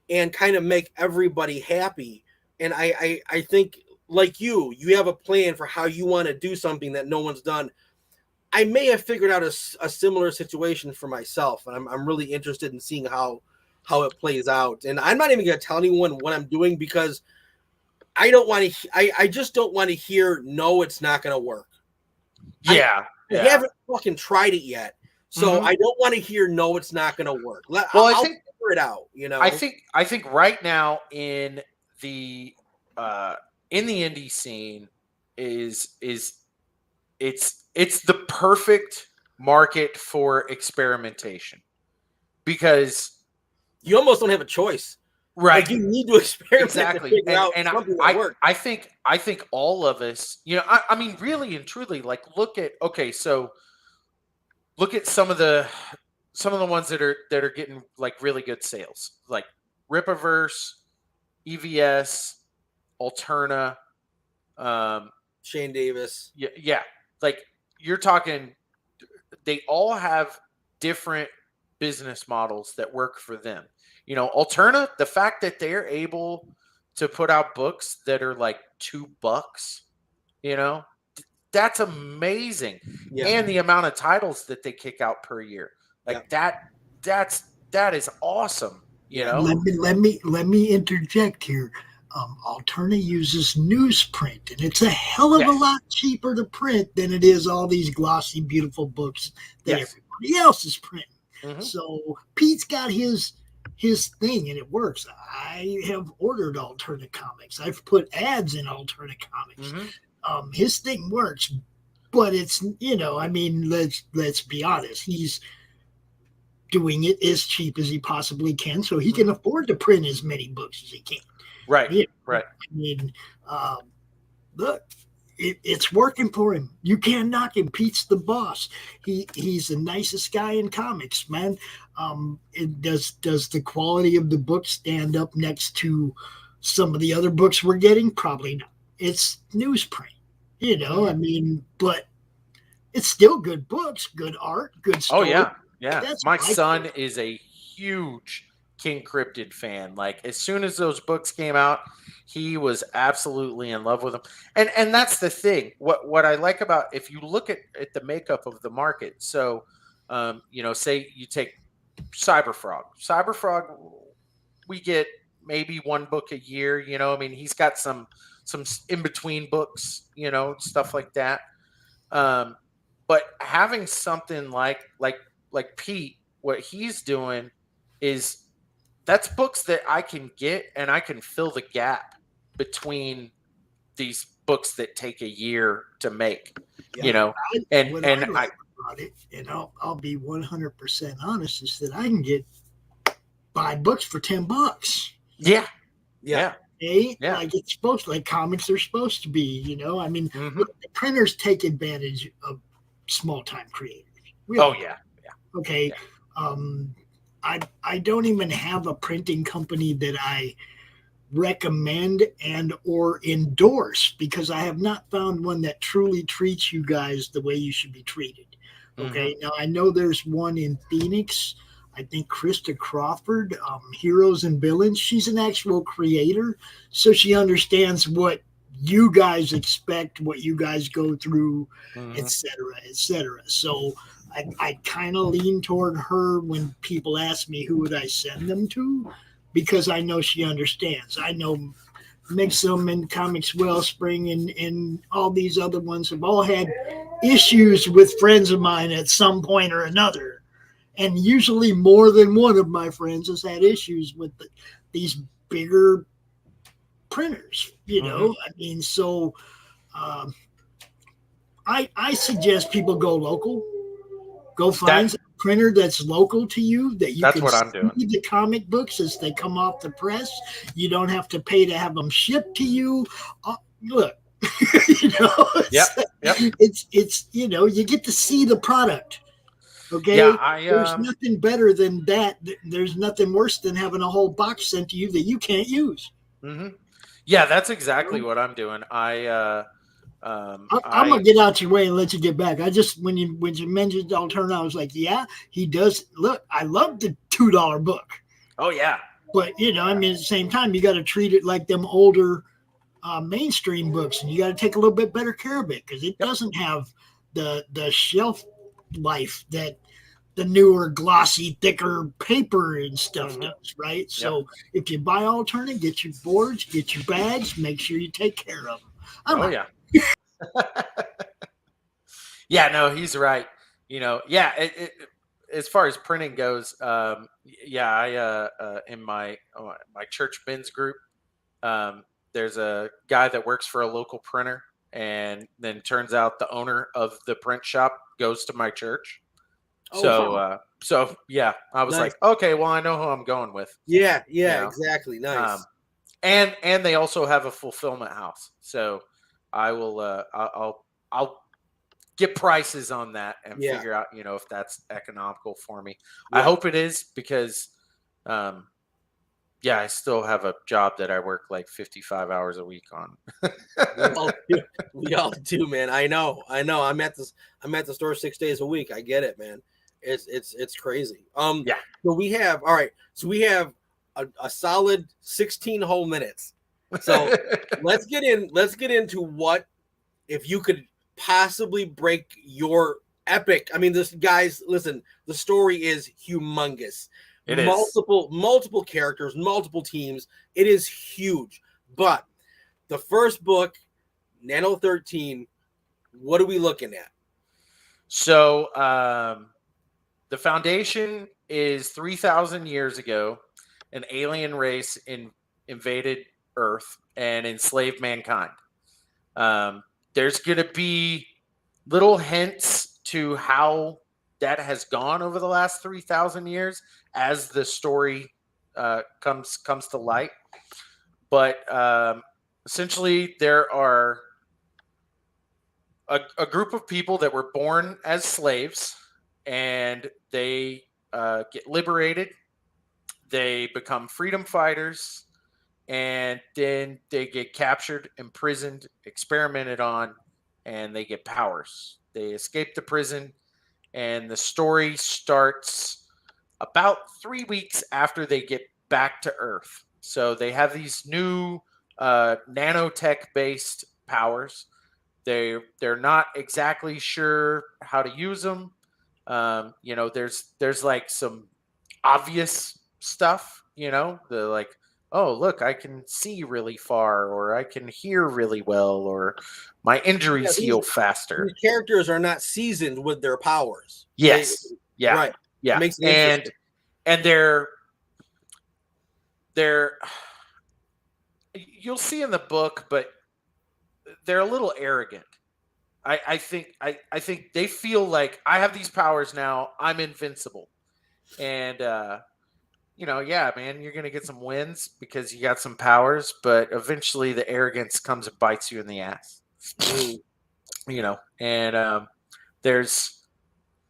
[SPEAKER 3] and kind of make everybody happy. And I think, like you have a plan for how you want to do something that no one's done. I may have figured out a similar situation for myself, and I'm really interested in seeing how it plays out. And I'm not even going to tell anyone what I'm doing because I just don't want to hear, no, it's not going to work. I haven't fucking tried it yet. So I don't want to hear, no, it's not going to work. I'll figure it out. I
[SPEAKER 4] think right now in the indie scene it's the perfect market for experimentation because
[SPEAKER 3] you almost don't have a choice.
[SPEAKER 4] Right.
[SPEAKER 3] Like, you need to experiment
[SPEAKER 4] exactly.
[SPEAKER 3] to figure out something that works.
[SPEAKER 4] I think all of us, I mean, really and truly, like, look at some of the ones that are getting like really good sales, like Rippaverse, EVS, Alterna,
[SPEAKER 3] Shane Davis.
[SPEAKER 4] Yeah. Like, you're talking, they all have different business models that work for them. Alterna, the fact that they're able to put out books that are like $2, that's amazing. Yeah. And the amount of titles that they kick out per year, like that is awesome.
[SPEAKER 5] Let me interject here. Alterna uses newsprint, and it's a hell of a lot cheaper to print than it is all these glossy, beautiful books that everybody else is printing. Mm-hmm. So Pete's got his thing, and it works. I have ordered Alterna comics. I've put ads in Alterna comics. Mm-hmm. His thing works, but it's, let's be honest. He's doing it as cheap as he possibly can, so he can afford to print as many books as he can.
[SPEAKER 4] Right.
[SPEAKER 5] Yeah.
[SPEAKER 4] Right.
[SPEAKER 5] I mean, look, it's working for him. You can't knock him. Pete's the boss. He's the nicest guy in comics, man. Does the quality of the book stand up next to some of the other books we're getting? Probably not. It's newsprint, you know. I mean, but it's still good books, good art, good story.
[SPEAKER 4] Oh yeah.
[SPEAKER 5] That's
[SPEAKER 4] My son is a huge King Cryptid fan. Like as soon as those books came out, he was absolutely in love with them. And that's the thing. What I like about, if you look at the makeup of the market, so you know, say you take Cyberfrog, we get maybe one book a year, you know. I mean, he's got some in between books, you know, stuff like that. But having something like Pete, what he's doing is that's books that I can get and I can fill the gap between these books that take a year to make, you know. And I
[SPEAKER 5] like about it, and I'll be 100% honest, is that I can get 5 books for $10.
[SPEAKER 4] Yeah.
[SPEAKER 5] Like it's supposed to, like comics are supposed to be, you know. I mean, look, the printers take advantage of small time creators. Okay. I don't even have a printing company that I recommend and or endorse, because I have not found one that truly treats you guys the way you should be treated. Okay. Now I know there's one in Phoenix. I think Krista Crawford, Heroes and Villains. She's an actual creator, so she understands what you guys expect, what you guys go through, et cetera, et cetera. So I kind of lean toward her when people ask me who would I send them to, because I know she understands. I know Mixum and Comics Wellspring and all these other ones have all had issues with friends of mine at some point or another. And usually more than one of my friends has had issues with these bigger printers, you know. I mean, so I suggest people go local. Go find a printer that's local to you that you
[SPEAKER 4] that's
[SPEAKER 5] can
[SPEAKER 4] what I'm doing.
[SPEAKER 5] see the comic books as they come off the press. You don't have to pay to have them shipped to you. Look, you know, it's you know, you get to see the product. Okay, there's nothing better than that. There's nothing worse than having a whole box sent to you that you can't use.
[SPEAKER 4] Yeah, that's exactly what I'm doing. I'm
[SPEAKER 5] gonna get out your way and let you get back. I just when you mentioned Alterna, I was like, yeah, he does. Look, I love the $2 book.
[SPEAKER 4] Oh yeah,
[SPEAKER 5] but you know, I mean, at the same time, you got to treat it like them older mainstream books, and you got to take a little bit better care of it, because it doesn't have the shelf life that the newer, glossy, thicker paper and stuff does, right? So if you buy Alterna, get your boards, get your bags, make sure you take care of them.
[SPEAKER 4] Yeah, no, he's right. You know, as far as printing goes, I in my church men's group, there's a guy that works for a local printer, and then turns out the owner of the print shop goes to my church. So yeah, I was like, okay, well, I know who I'm going with.
[SPEAKER 3] Yeah,
[SPEAKER 4] you know?
[SPEAKER 3] exactly. Nice.
[SPEAKER 4] And they also have a fulfillment house, so I will I'll get prices on that and figure out, you know, if that's economical for me. I hope it is, because I still have a job that I work like 55 hours a week on.
[SPEAKER 3] we all do, man. I know. I'm at the store 6 days a week. I get it, man. It's crazy. So we have a solid 16 whole minutes. So let's get into what, if you could possibly break your epic. I mean, listen, the story is humongous. It is multiple characters, multiple teams. It is huge. But the first book, Nano 13, what are we looking at?
[SPEAKER 4] So the foundation is 3,000 years ago. An alien race invaded Earth and enslaved mankind. There's going to be little hints to how that has gone over the last 3,000 years as the story comes to light. But essentially, there are a group of people that were born as slaves, and they get liberated. They become freedom fighters, and then they get captured, imprisoned, experimented on, and they get powers. They escape the prison, and the story starts about 3 weeks after they get back to Earth. So they have these new nanotech-based powers. They're not exactly sure how to use them. There's like some obvious stuff, the like, oh, look, I can see really far, or I can hear really well, or my injuries heal faster.
[SPEAKER 3] These characters are not seasoned with their powers.
[SPEAKER 4] Yes. Yeah.
[SPEAKER 3] Right.
[SPEAKER 4] Yeah.
[SPEAKER 3] It makes it interesting.
[SPEAKER 4] And they're you'll see in the book, but they're a little arrogant. I think they feel like, I have these powers now, I'm invincible. And yeah, man, you're gonna get some wins because you got some powers, but eventually the arrogance comes and bites you in the ass. And there's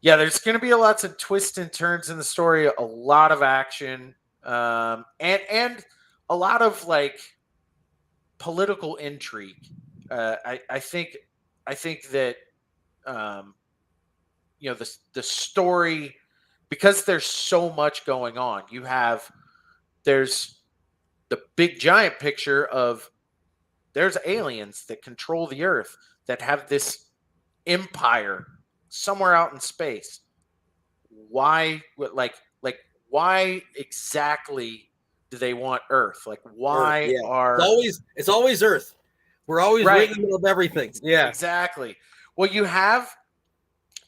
[SPEAKER 4] gonna be lots of twists and turns in the story, a lot of action, and a lot of like political intrigue. I think that the story, because there's so much going on, there's the big giant picture of there's aliens that control the Earth, that have this empire somewhere out in space. Why, why exactly do they want Earth? Like, why
[SPEAKER 3] it's always Earth. We're always right in the middle of everything. Yeah,
[SPEAKER 4] exactly. Well, you have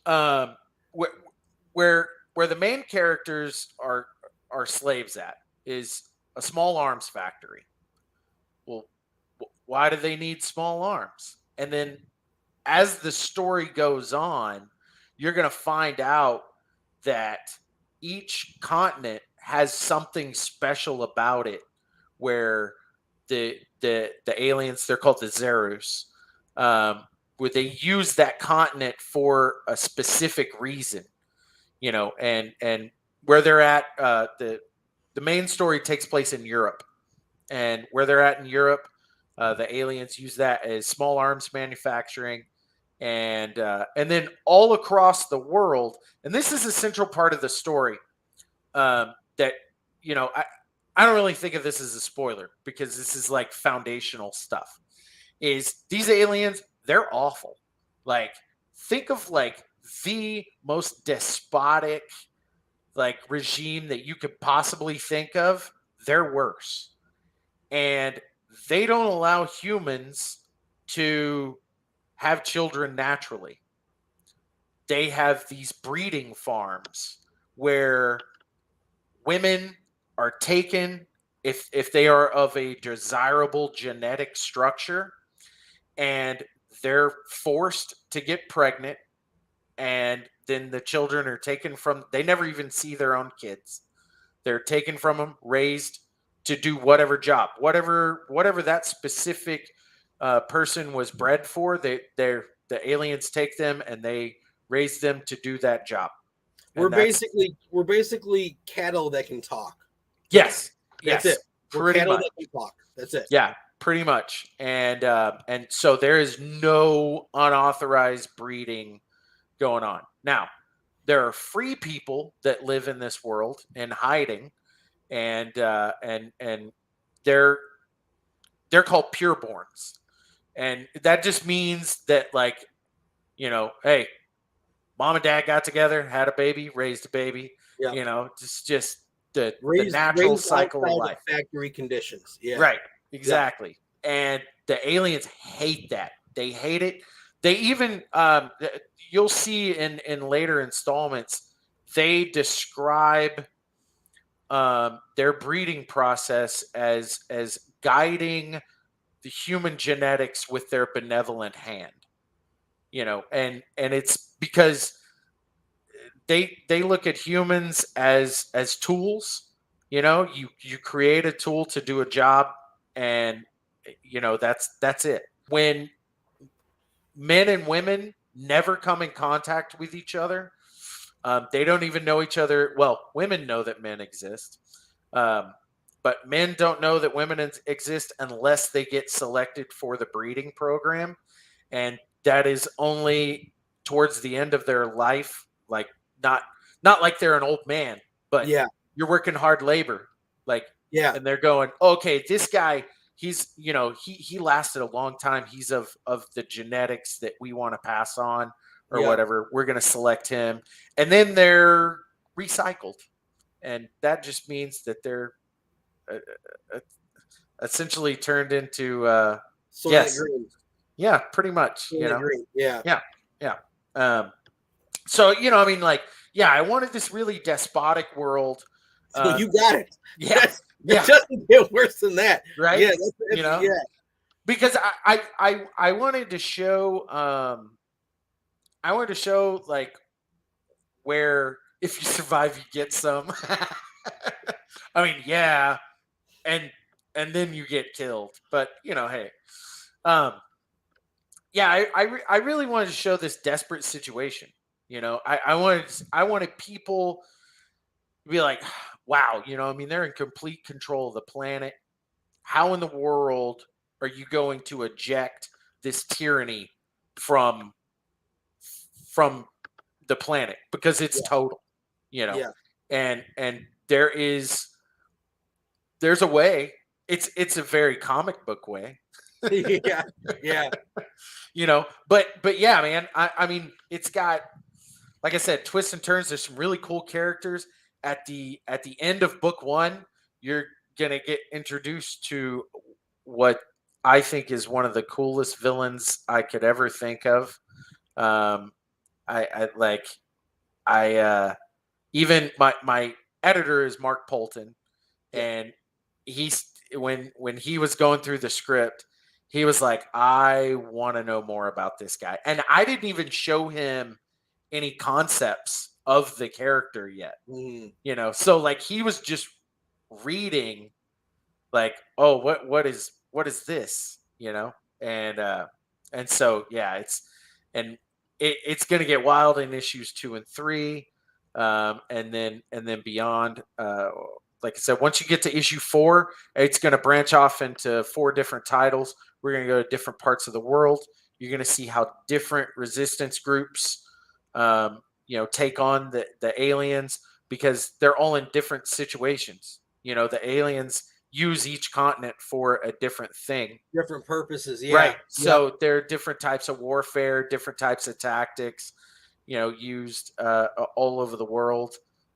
[SPEAKER 4] where the main characters are slaves at is a small arms factory. Well, why do they need small arms? And then as the story goes on, you're going to find out that each continent has something special about it, where the aliens, they're called the Zerus, where they use that continent for a specific reason, and where they're at, the main story takes place in Europe, and where they're at in Europe, the aliens use that as small arms manufacturing, and then all across the world. And this is a central part of the story, that I don't really think of this as a spoiler, because this is like foundational stuff. Is these aliens, they're awful. Like, think of like the most despotic like regime that you could possibly think of. They're worse. And they don't allow humans to have children naturally. They have these breeding farms where women are taken if they are of a desirable genetic structure, and they're forced to get pregnant, and then the children are taken from, they never even see their own kids. They're taken from them, raised to do whatever job, whatever that specific person was bred for. The aliens take them and they raise them to do that job.
[SPEAKER 3] We're basically cattle that can talk.
[SPEAKER 4] Yes.
[SPEAKER 3] That's it. We're cattle that can talk. That's it.
[SPEAKER 4] Yeah, pretty much. And so there is no unauthorized breeding going on. Now, there are free people that live in this world in hiding, and they're called pureborns. And that just means that, like, hey, mom and dad got together, had a baby, raised a baby. Yeah. Just the natural cycle of life.
[SPEAKER 3] Factory conditions. Yeah.
[SPEAKER 4] Right. Exactly. Yeah. And the aliens hate that. They hate it. They even you'll see in later installments, they describe their breeding process as guiding the human genetics with their benevolent hand. And it's because they look at humans as tools. You know, you create a tool to do a job, and you know that's it. When men and women never come in contact with each other, they don't even know each other. Well, women know that men exist, but men don't know that women exist unless they get selected for the breeding program, and that is only towards the end of their life. Like not like they're an old man, but you're working hard labor, like and they're going, okay, this guy, he's, you know, he lasted a long time. He's of the genetics that we want to pass on or whatever. We're going to select him, and then they're recycled, and that just means that they're essentially turned into yeah, pretty much. You know, so you know, I mean, like, I wanted this really despotic world.
[SPEAKER 3] So you got it.
[SPEAKER 4] Yeah.
[SPEAKER 3] It doesn't get worse than that,
[SPEAKER 4] right?
[SPEAKER 3] Yeah,
[SPEAKER 4] you know, because I wanted to show like where if you survive, you get some. I mean, and then you get killed, but you know, hey, I really wanted to show this desperate situation. You know, I wanted people to be like, wow, you know, I mean, they're in complete control of the planet. How in the world are you going to eject this tyranny from the planet? Because it's total, you know, and there's a way. It's a very comic book way. You know, but yeah, man, I mean, it's got, like I said, twists and turns. There's some really cool characters. At the end of book one, you're gonna get introduced to what I think is one of the coolest villains I could ever think of. Even my editor is Mark Polton, and he's when he was going through the script, he was like, I want to know more about this guy, and I didn't even show him any concepts of the character yet. You know, so like he was just reading like, oh, what is this, you know? And so it's going to get wild in issues 2 and 3, and then beyond. Like I said, once you get to issue 4, it's going to branch off into 4 different titles. We're going to go to different parts of the world. You're going to see how different resistance groups you know, take on the aliens, because they're all in different situations. You know, the aliens use each continent for a different thing,
[SPEAKER 3] different purposes.
[SPEAKER 4] Right. So there are different types of warfare, different types of tactics, you know, used all over the world.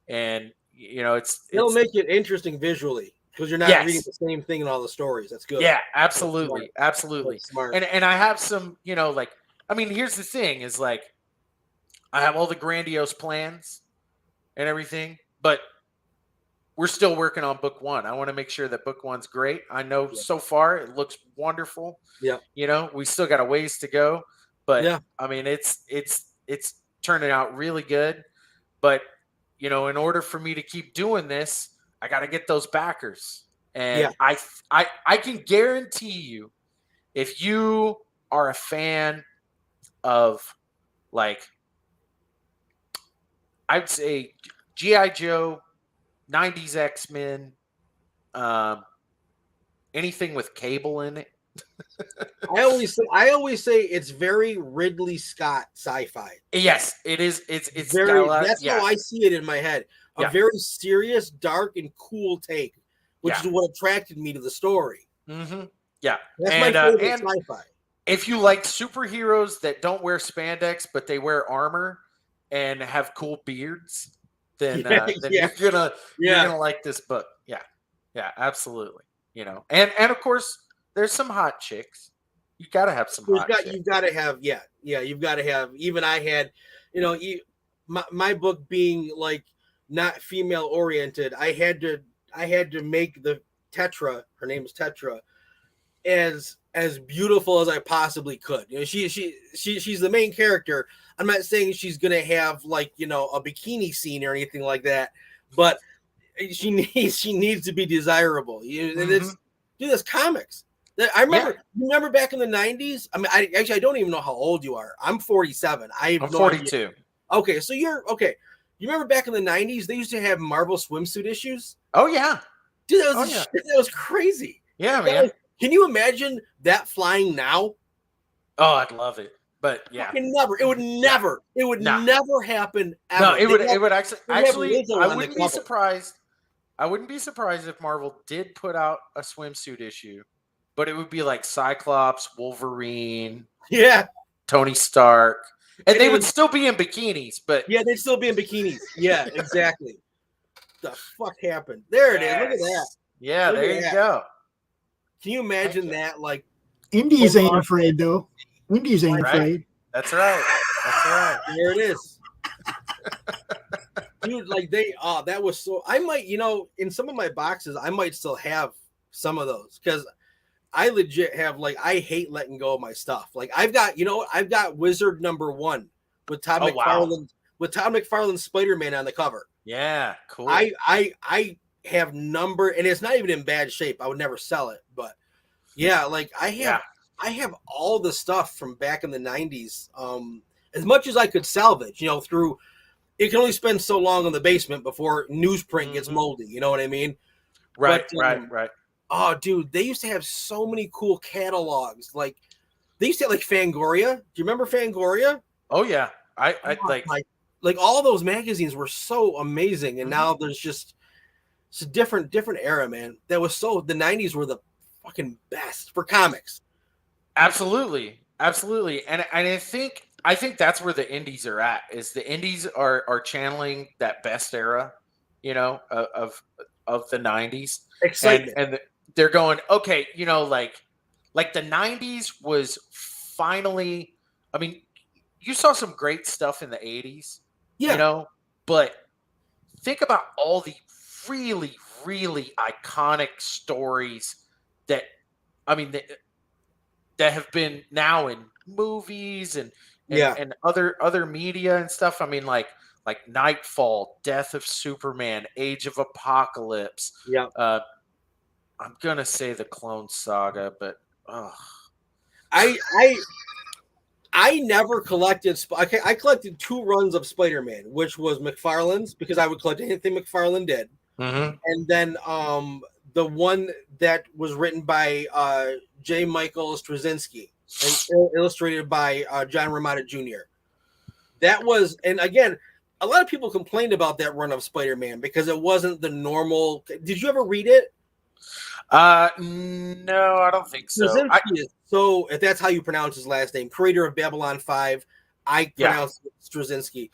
[SPEAKER 4] And, you know,
[SPEAKER 3] it'll make it interesting visually, because you're not reading the same thing in all the stories. That's good.
[SPEAKER 4] Yeah, absolutely. Absolutely.
[SPEAKER 3] That's smart.
[SPEAKER 4] And I have some, you know, like, I mean, here's the thing is like, I have all the grandiose plans and everything, but we're still working on book 1. I want to make sure that book 1's great. I know so far it looks wonderful.
[SPEAKER 3] Yeah.
[SPEAKER 4] You know, we still got a ways to go, but I mean, it's turning out really good. But, you know, in order for me to keep doing this, I got to get those backers. And I can guarantee you, if you are a fan of, like, I'd say G.I. Joe, 90s X-Men, anything with Cable in it.
[SPEAKER 3] I always say it's very Ridley Scott sci-fi.
[SPEAKER 4] Yes, it is. It's
[SPEAKER 3] very. That's how I see it in my head. A very serious, dark, and cool take, which is what attracted me to the story.
[SPEAKER 4] Mm-hmm. Yeah,
[SPEAKER 3] that's my favorite sci-fi.
[SPEAKER 4] If you like superheroes that don't wear spandex but they wear armor and have cool beards, then you're gonna like this book. Yeah, absolutely. You know, and of course there's some hot chicks. You gotta have some hot chicks.
[SPEAKER 3] You've got to have you've got to have. Even I had, you know, my book being like not female oriented, I had to make the Tetra, her name is Tetra, as as beautiful as I possibly could. You know, she's the main character. I'm not saying she's gonna have like, you know, a bikini scene or anything like that, but she needs to be desirable. And it's dude, that's comics. I remember you remember back in the 90s. I mean, I don't even know how old you are. I'm 47. I'm
[SPEAKER 4] 42.
[SPEAKER 3] Idea. Okay, so you're okay. You remember back in the 90s, they used to have Marvel swimsuit issues.
[SPEAKER 4] Oh yeah,
[SPEAKER 3] dude, that was crazy.
[SPEAKER 4] Yeah, man.
[SPEAKER 3] Can you imagine that flying now?
[SPEAKER 4] Oh, I'd love it. But yeah,
[SPEAKER 3] it would never happen ever.
[SPEAKER 4] No, it would actually I wouldn't be surprised. I wouldn't be surprised if Marvel did put out a swimsuit issue, but it would be like Cyclops, Wolverine, Tony Stark, and they would still be in bikinis, but
[SPEAKER 3] they'd still be in bikinis. Yeah, exactly. The fuck happened? There it is. Look at that.
[SPEAKER 4] Yeah, there you go.
[SPEAKER 3] Can you imagine that? Like,
[SPEAKER 5] Indies ain't afraid though. Indies ain't afraid.
[SPEAKER 4] That's right. That's right.
[SPEAKER 3] There it is. Dude, like that was so. I might, you know, in some of my boxes, I might still have some of those because I legit have like I hate letting go of my stuff. Like I've got Wizard #1 with Todd McFarlane with Todd McFarlane's Spider-Man on the cover.
[SPEAKER 4] Yeah, cool.
[SPEAKER 3] I have and it's not even in bad shape. I would never sell it, but yeah, like I have all the stuff from back in the 90s. As much as I could salvage, you know, through it can only spend so long in the basement before newsprint gets moldy. You know what I mean?
[SPEAKER 4] Right,
[SPEAKER 3] but,
[SPEAKER 4] right.
[SPEAKER 3] Oh, dude, they used to have so many cool catalogs. Like they used to have like Fangoria. Do you remember Fangoria?
[SPEAKER 4] Oh yeah, I
[SPEAKER 3] like all those magazines were so amazing, and now there's just it's a different era, man. That was so the 90s were the fucking best for comics.
[SPEAKER 4] Absolutely, and I think that's where the indies are at. Is the indies are channeling that best era, you know, of the 90s. Excitement. And they're going, okay, you know, like the 90s was finally. I mean, you saw some great stuff in the 80s, you know, but think about all the really, really iconic stories that, I mean, that have been now in movies and other media and stuff. I mean, like Nightfall, Death of Superman, Age of Apocalypse.
[SPEAKER 3] Yeah.
[SPEAKER 4] I'm gonna say the Clone Saga, but
[SPEAKER 3] I never collected. I collected 2 runs of Spider-Man, which was McFarlane's because I would collect anything McFarlane did, and then the one that was written by J. Michael Straczynski and illustrated by John Romita Jr. That was, and again, a lot of people complained about that run of Spider-Man because it wasn't the normal. Did you ever read it?
[SPEAKER 4] No, I don't think so.
[SPEAKER 3] So if that's how you pronounce his last name, creator of Babylon 5, I pronounce Straczynski.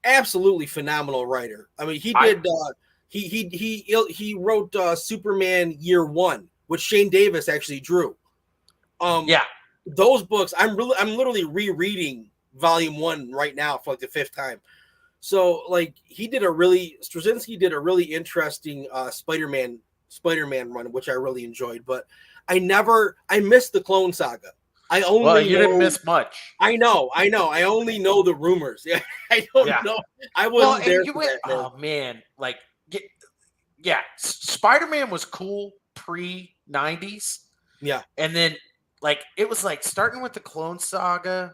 [SPEAKER 3] Absolutely phenomenal writer. I mean, he did. He wrote Superman Year One, which Shane Davis actually drew. Those books. I'm literally rereading Volume 1 right now for like the 5th time. So like Straczynski did a really interesting Spider-Man run, which I really enjoyed, but I missed the Clone Saga.
[SPEAKER 4] You didn't miss much.
[SPEAKER 3] I know. I only know the rumors. Yeah, I don't know. I wasn't there.
[SPEAKER 4] Oh man, like Spider-Man was cool pre-90s.
[SPEAKER 3] Yeah,
[SPEAKER 4] and then like it was like starting with the Clone Saga.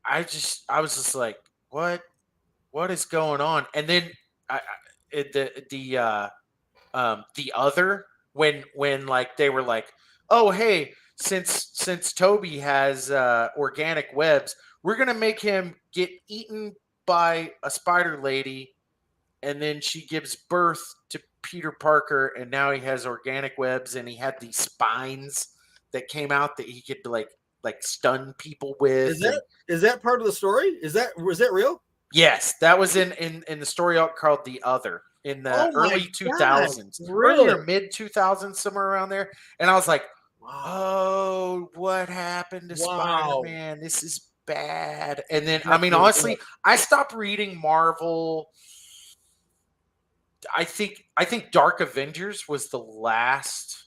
[SPEAKER 4] I was just like, what is going on? And then the other when like they were like, oh hey, since Toby has organic webs, we're gonna make him get eaten by a spider lady, and then she gives birth to Peter Parker, and now he has organic webs, and he had these spines that came out that he could like stun people with.
[SPEAKER 3] Is that part of the story? Was that real?
[SPEAKER 4] Yes, that was in the story arc called The Other in the early 2000s,
[SPEAKER 3] really?
[SPEAKER 4] Earlier mid 2000s, somewhere around there. And I was like, "Oh, what happened to Spider-Man? This is bad." And then, I mean, honestly, I stopped reading Marvel. I think Dark Avengers was the last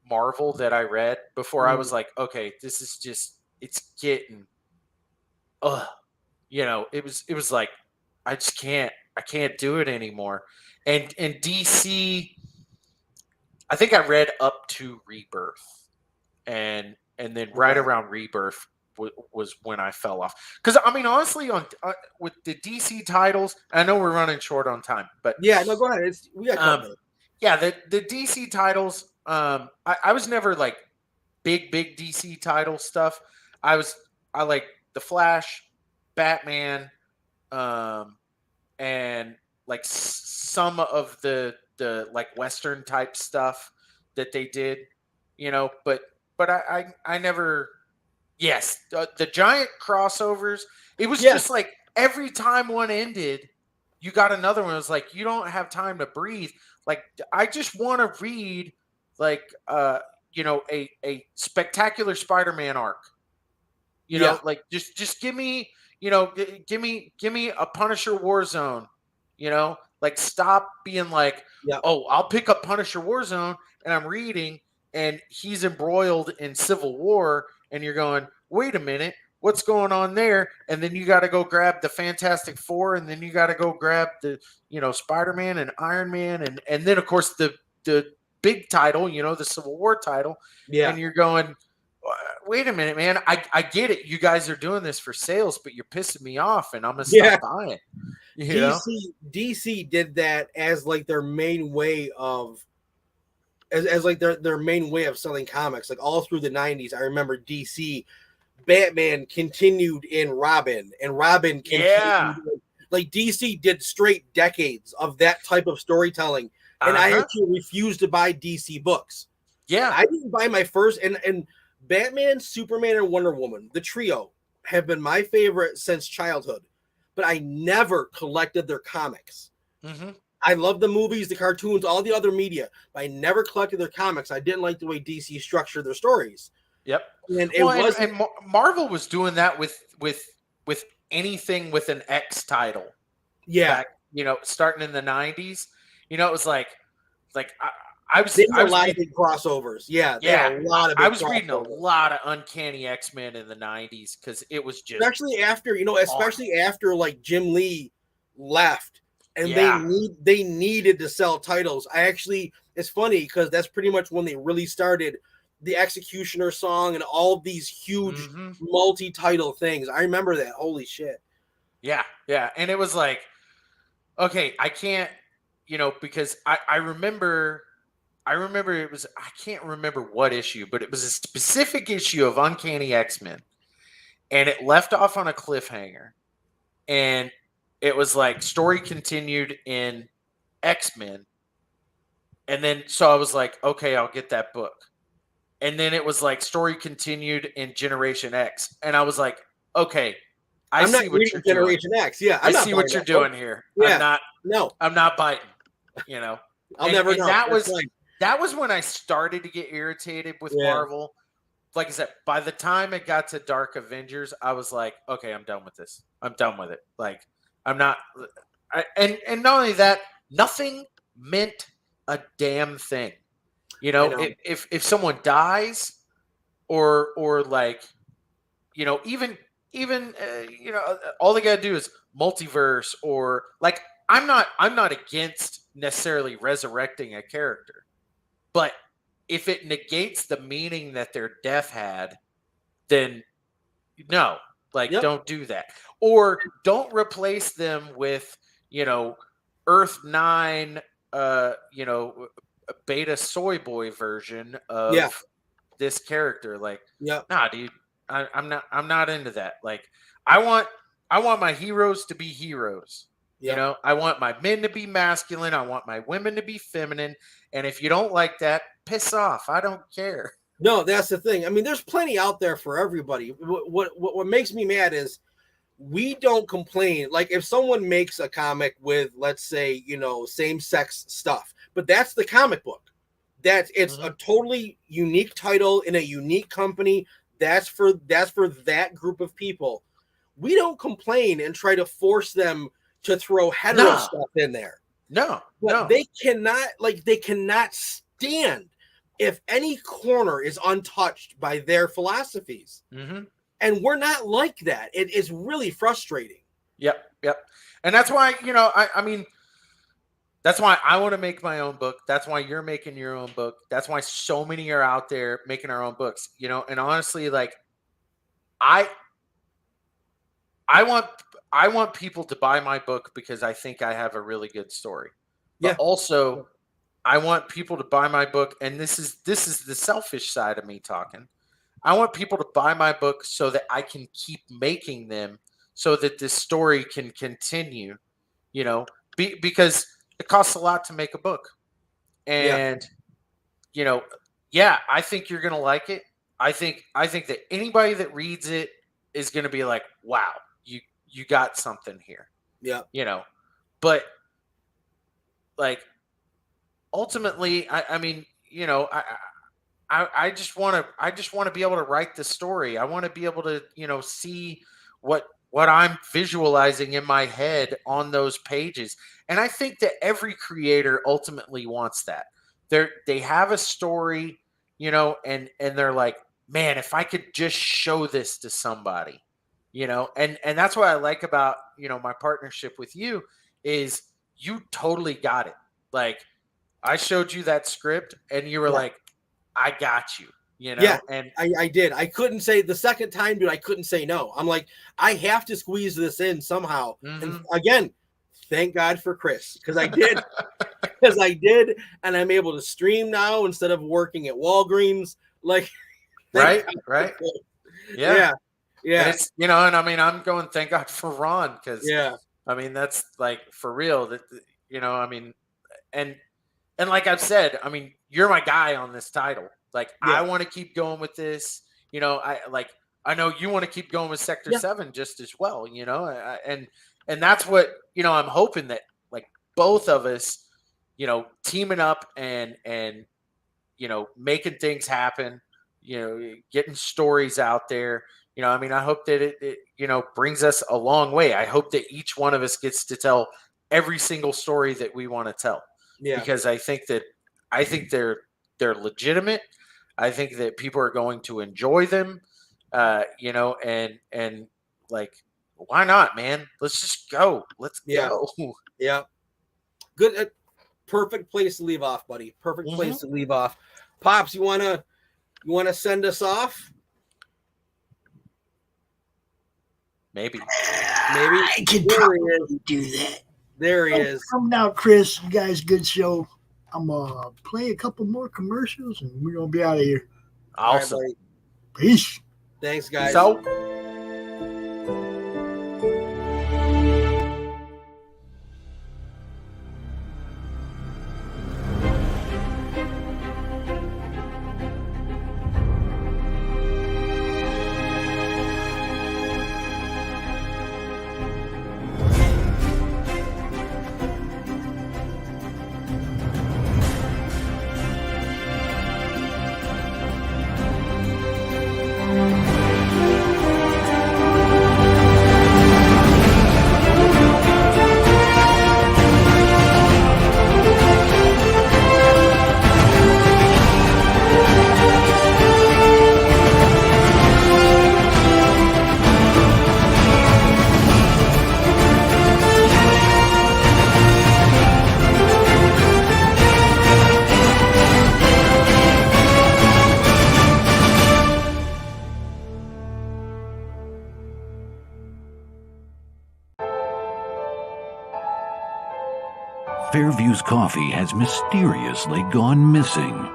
[SPEAKER 4] Marvel that I read before I was like, okay, this is just, it's getting, it was like, I can't do it anymore. And DC, I think I read up to Rebirth, and then right around Rebirth was when I fell off. Because I mean, honestly, on with the DC titles, I know we're running short on time, but
[SPEAKER 3] yeah, no, go ahead. We got
[SPEAKER 4] yeah, the DC titles. I was never like big DC title stuff. I like the Flash, Batman, and like some of the like Western type stuff that they did, but I never. Yes, the giant crossovers. It was just like every time one ended, you got another one. It was like, you don't have time to breathe. Like, I just want to read like a Spectacular Spider-Man arc. Like just give me, give me a Punisher Warzone. Like, stop being like, oh, I'll pick up Punisher Warzone and I'm reading and he's embroiled in Civil War. And you're going, wait a minute, what's going on there? And then you got to go grab the Fantastic Four, and then you got to go grab the, Spider-Man and Iron Man, and then of course the big title, the Civil War title. Yeah. And you're going, wait a minute, man, I get it. You guys are doing this for sales, but you're pissing me off, and I'm gonna stop buying.
[SPEAKER 3] DC did that as like their main way of. As like their main way of selling comics, like all through the 90s. I remember DC, Batman continued in Robin, and Robin continued. Like DC did straight decades of that type of storytelling, and I actually refused to buy DC books. Yeah, I didn't buy my first, and Batman, Superman, and Wonder Woman, the trio, have been my favorite since childhood, but I never collected their comics. Mm-hmm. I love the movies, the cartoons, all the other media, but I never collected their comics. I didn't like the way DC structured their stories. Yep. And
[SPEAKER 4] and Marvel was doing that with anything with an X title. Yeah. Back, starting in the 90s. It was like I was
[SPEAKER 3] a lot of big crossovers. Yeah. A lot of big
[SPEAKER 4] I was reading a lot of Uncanny X-Men in the 90s because it was just
[SPEAKER 3] especially after like Jim Lee left. And they needed to sell titles. It's funny because that's pretty much when they really started the Executioner song and all these huge multi-title things. I remember that. Holy shit.
[SPEAKER 4] Yeah. And it was like, okay, I can't, because I remember it was, I can't remember what issue, but it was a specific issue of Uncanny X-Men. And it left off on a cliffhanger. And it was like story continued in X-Men. And then, so I was like, okay, I'll get that book. And then it was like story continued in Generation X. And I was like, okay, I see what you're doing.
[SPEAKER 3] Generation X. Yeah.
[SPEAKER 4] I see what you're doing here. Yeah. I'm not biting,
[SPEAKER 3] I'll never know.
[SPEAKER 4] That was when I started to get irritated with Marvel. Like I said, by the time it got to Dark Avengers, I was like, okay, I'm done with this. I'm done with it. Like, I'm not, and not only that, nothing meant a damn thing. If someone dies, or like, even all they gotta do is multiverse, or like, I'm not against necessarily resurrecting a character, but if it negates the meaning that their death had, then no. Like, don't do that. Or don't replace them with, Earth 9, beta soy boy version of this character. Like, nah, dude, I'm not into that. Like, I want my heroes to be heroes. I want my men to be masculine. I want my women to be feminine. And if you don't like that, piss off. I don't care.
[SPEAKER 3] No, that's the thing. I mean, there's plenty out there for everybody. What makes me mad is we don't complain. Like, if someone makes a comic with, let's say, same-sex stuff, but that's the comic book. It's a totally unique title in a unique company. That's for that group of people. We don't complain and try to force them to throw hetero stuff in there.
[SPEAKER 4] No,
[SPEAKER 3] but they cannot stand if any corner is untouched by their philosophies.
[SPEAKER 4] Mm-hmm.
[SPEAKER 3] And we're not like that. It is really frustrating.
[SPEAKER 4] Yep. And that's why, I mean, that's why I want to make my own book. That's why you're making your own book. That's why so many are out there making our own books, and honestly, like I want people to buy my book because I think I have a really good story. But also I want people to buy my book, and this is the selfish side of me talking. I want people to buy my book so that I can keep making them, so that this story can continue, because it costs a lot to make a book. And, I think you're going to like it. I think that anybody that reads it is going to be like, wow, you got something here.
[SPEAKER 3] Yeah.
[SPEAKER 4] But like, ultimately, I just want to be able to write the story. I want to be able to, see what I'm visualizing in my head on those pages. And I think that every creator ultimately wants that. They have a story, and they're like, man, if I could just show this to somebody, and that's what I like about, my partnership with you is you totally got it. Like, I showed you that script and you were like, I got you,
[SPEAKER 3] Yeah,
[SPEAKER 4] and
[SPEAKER 3] I did. I couldn't say the second time, dude. I couldn't say no. I'm like, I have to squeeze this in somehow.
[SPEAKER 4] Mm-hmm.
[SPEAKER 3] And again, thank God for Chris, because I did, and I'm able to stream now instead of working at Walgreens. Like,
[SPEAKER 4] right. Yeah.
[SPEAKER 3] And
[SPEAKER 4] it's, and I mean, I'm going, thank God for Ron, because I mean, that's like for real. That I mean, and like I've said, I mean, you're my guy on this title. Like, I want to keep going with this. I know you want to keep going with Sector 7 just as well. And that's what I'm hoping that, like, both of us, teaming up and making things happen. Getting stories out there. I mean, I hope that it brings us a long way. I hope that each one of us gets to tell every single story that we want to tell. Yeah. Because I think they're legitimate. I think that people are going to enjoy them. And like, why not, man? Let's just go. Let's go.
[SPEAKER 3] Yeah. Good. Perfect place to leave off, buddy. Perfect place to leave off. Pops, you wanna send us off?
[SPEAKER 4] Maybe.
[SPEAKER 5] I could probably do that.
[SPEAKER 3] There he is.
[SPEAKER 5] Come now, Chris. You guys, good show. I'm gonna play a couple more commercials and we're gonna be out of here.
[SPEAKER 4] Awesome.
[SPEAKER 3] Right,
[SPEAKER 5] Peace.
[SPEAKER 3] Thanks, guys.
[SPEAKER 4] So.
[SPEAKER 1] Fairview's coffee has mysteriously gone missing.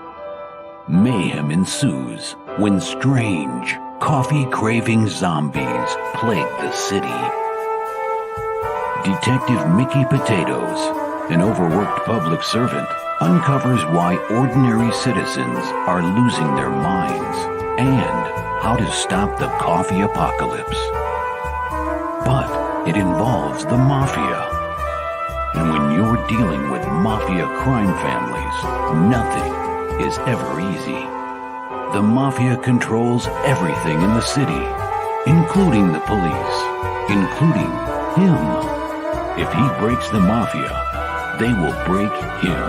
[SPEAKER 1] Mayhem ensues when strange, coffee-craving zombies plague the city. Detective Mickey Potatoes, an overworked public servant, uncovers why ordinary citizens are losing their minds and how to stop the coffee apocalypse. But it involves the mafia. And when you're dealing with mafia crime families, nothing is ever easy. The mafia controls everything in the city, including the police, including him. If he breaks the mafia, they will break him.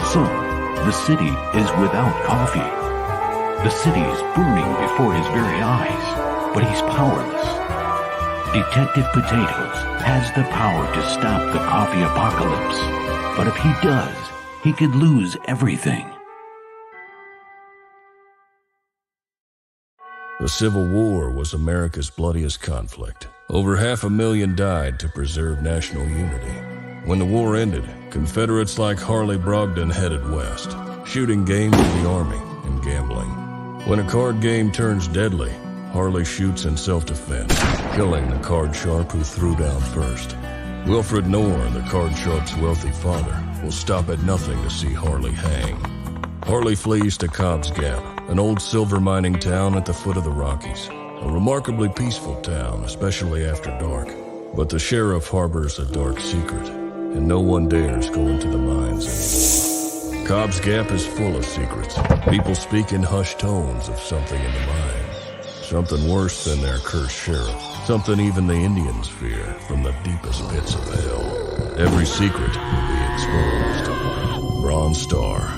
[SPEAKER 1] So, the city is without coffee. The city is burning before his very eyes, but he's powerless. Detective Potatoes has the power to stop the coffee apocalypse, but if he does, he could lose everything.
[SPEAKER 6] The Civil War was America's bloodiest conflict. Over 500,000 died to preserve national unity. When the war ended, Confederates like Harley Brogdon headed west, shooting game for the Army and gambling. When a card game turns deadly, Harley shoots in self-defense, killing the card sharp who threw down first. Wilfred Knorr, the card sharp's wealthy father, will stop at nothing to see Harley hang. Harley flees to Cobb's Gap, an old silver mining town at the foot of the Rockies. A remarkably peaceful town, especially after dark. But the sheriff harbors a dark secret, and no one dares go into the mines anymore. Cobb's Gap is full of secrets. People speak in hushed tones of something in the mines. Something worse than their cursed sheriff. Something even the Indians fear from the deepest pits of hell. Every secret will be exposed. Bronze Star.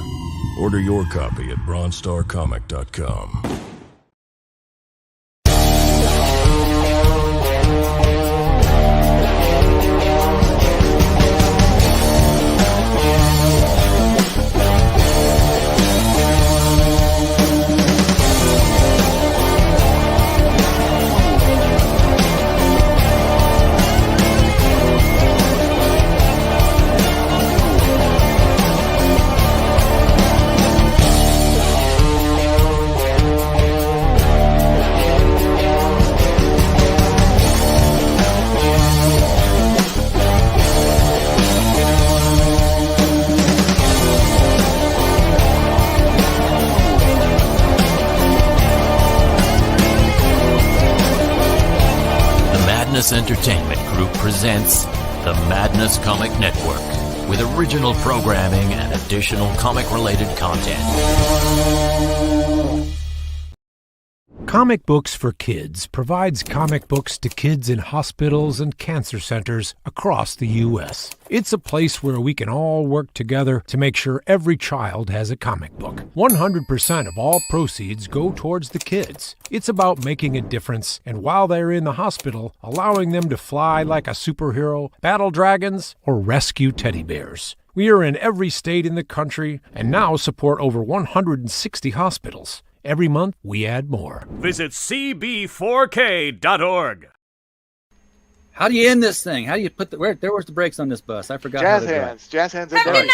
[SPEAKER 6] Order your copy at bronzestarcomic.com.
[SPEAKER 7] Entertainment Group presents the Madness Comic Network with original programming and additional comic-related content.
[SPEAKER 8] Comic Books for Kids provides comic books to kids in hospitals and cancer centers across the U.S. It's a place where we can all work together to make sure every child has a comic book. 100% of all proceeds go towards the kids. It's about making a difference, and while they're in the hospital, allowing them to fly like a superhero, battle dragons, or rescue teddy bears. We are in every state in the country and now support over 160 hospitals. Every month, we add more.
[SPEAKER 9] Visit cb4k.org.
[SPEAKER 10] How do you end this thing? How do you put the... where's the brakes on this bus? I forgot.
[SPEAKER 11] Jazz hands. Jazz hands are done.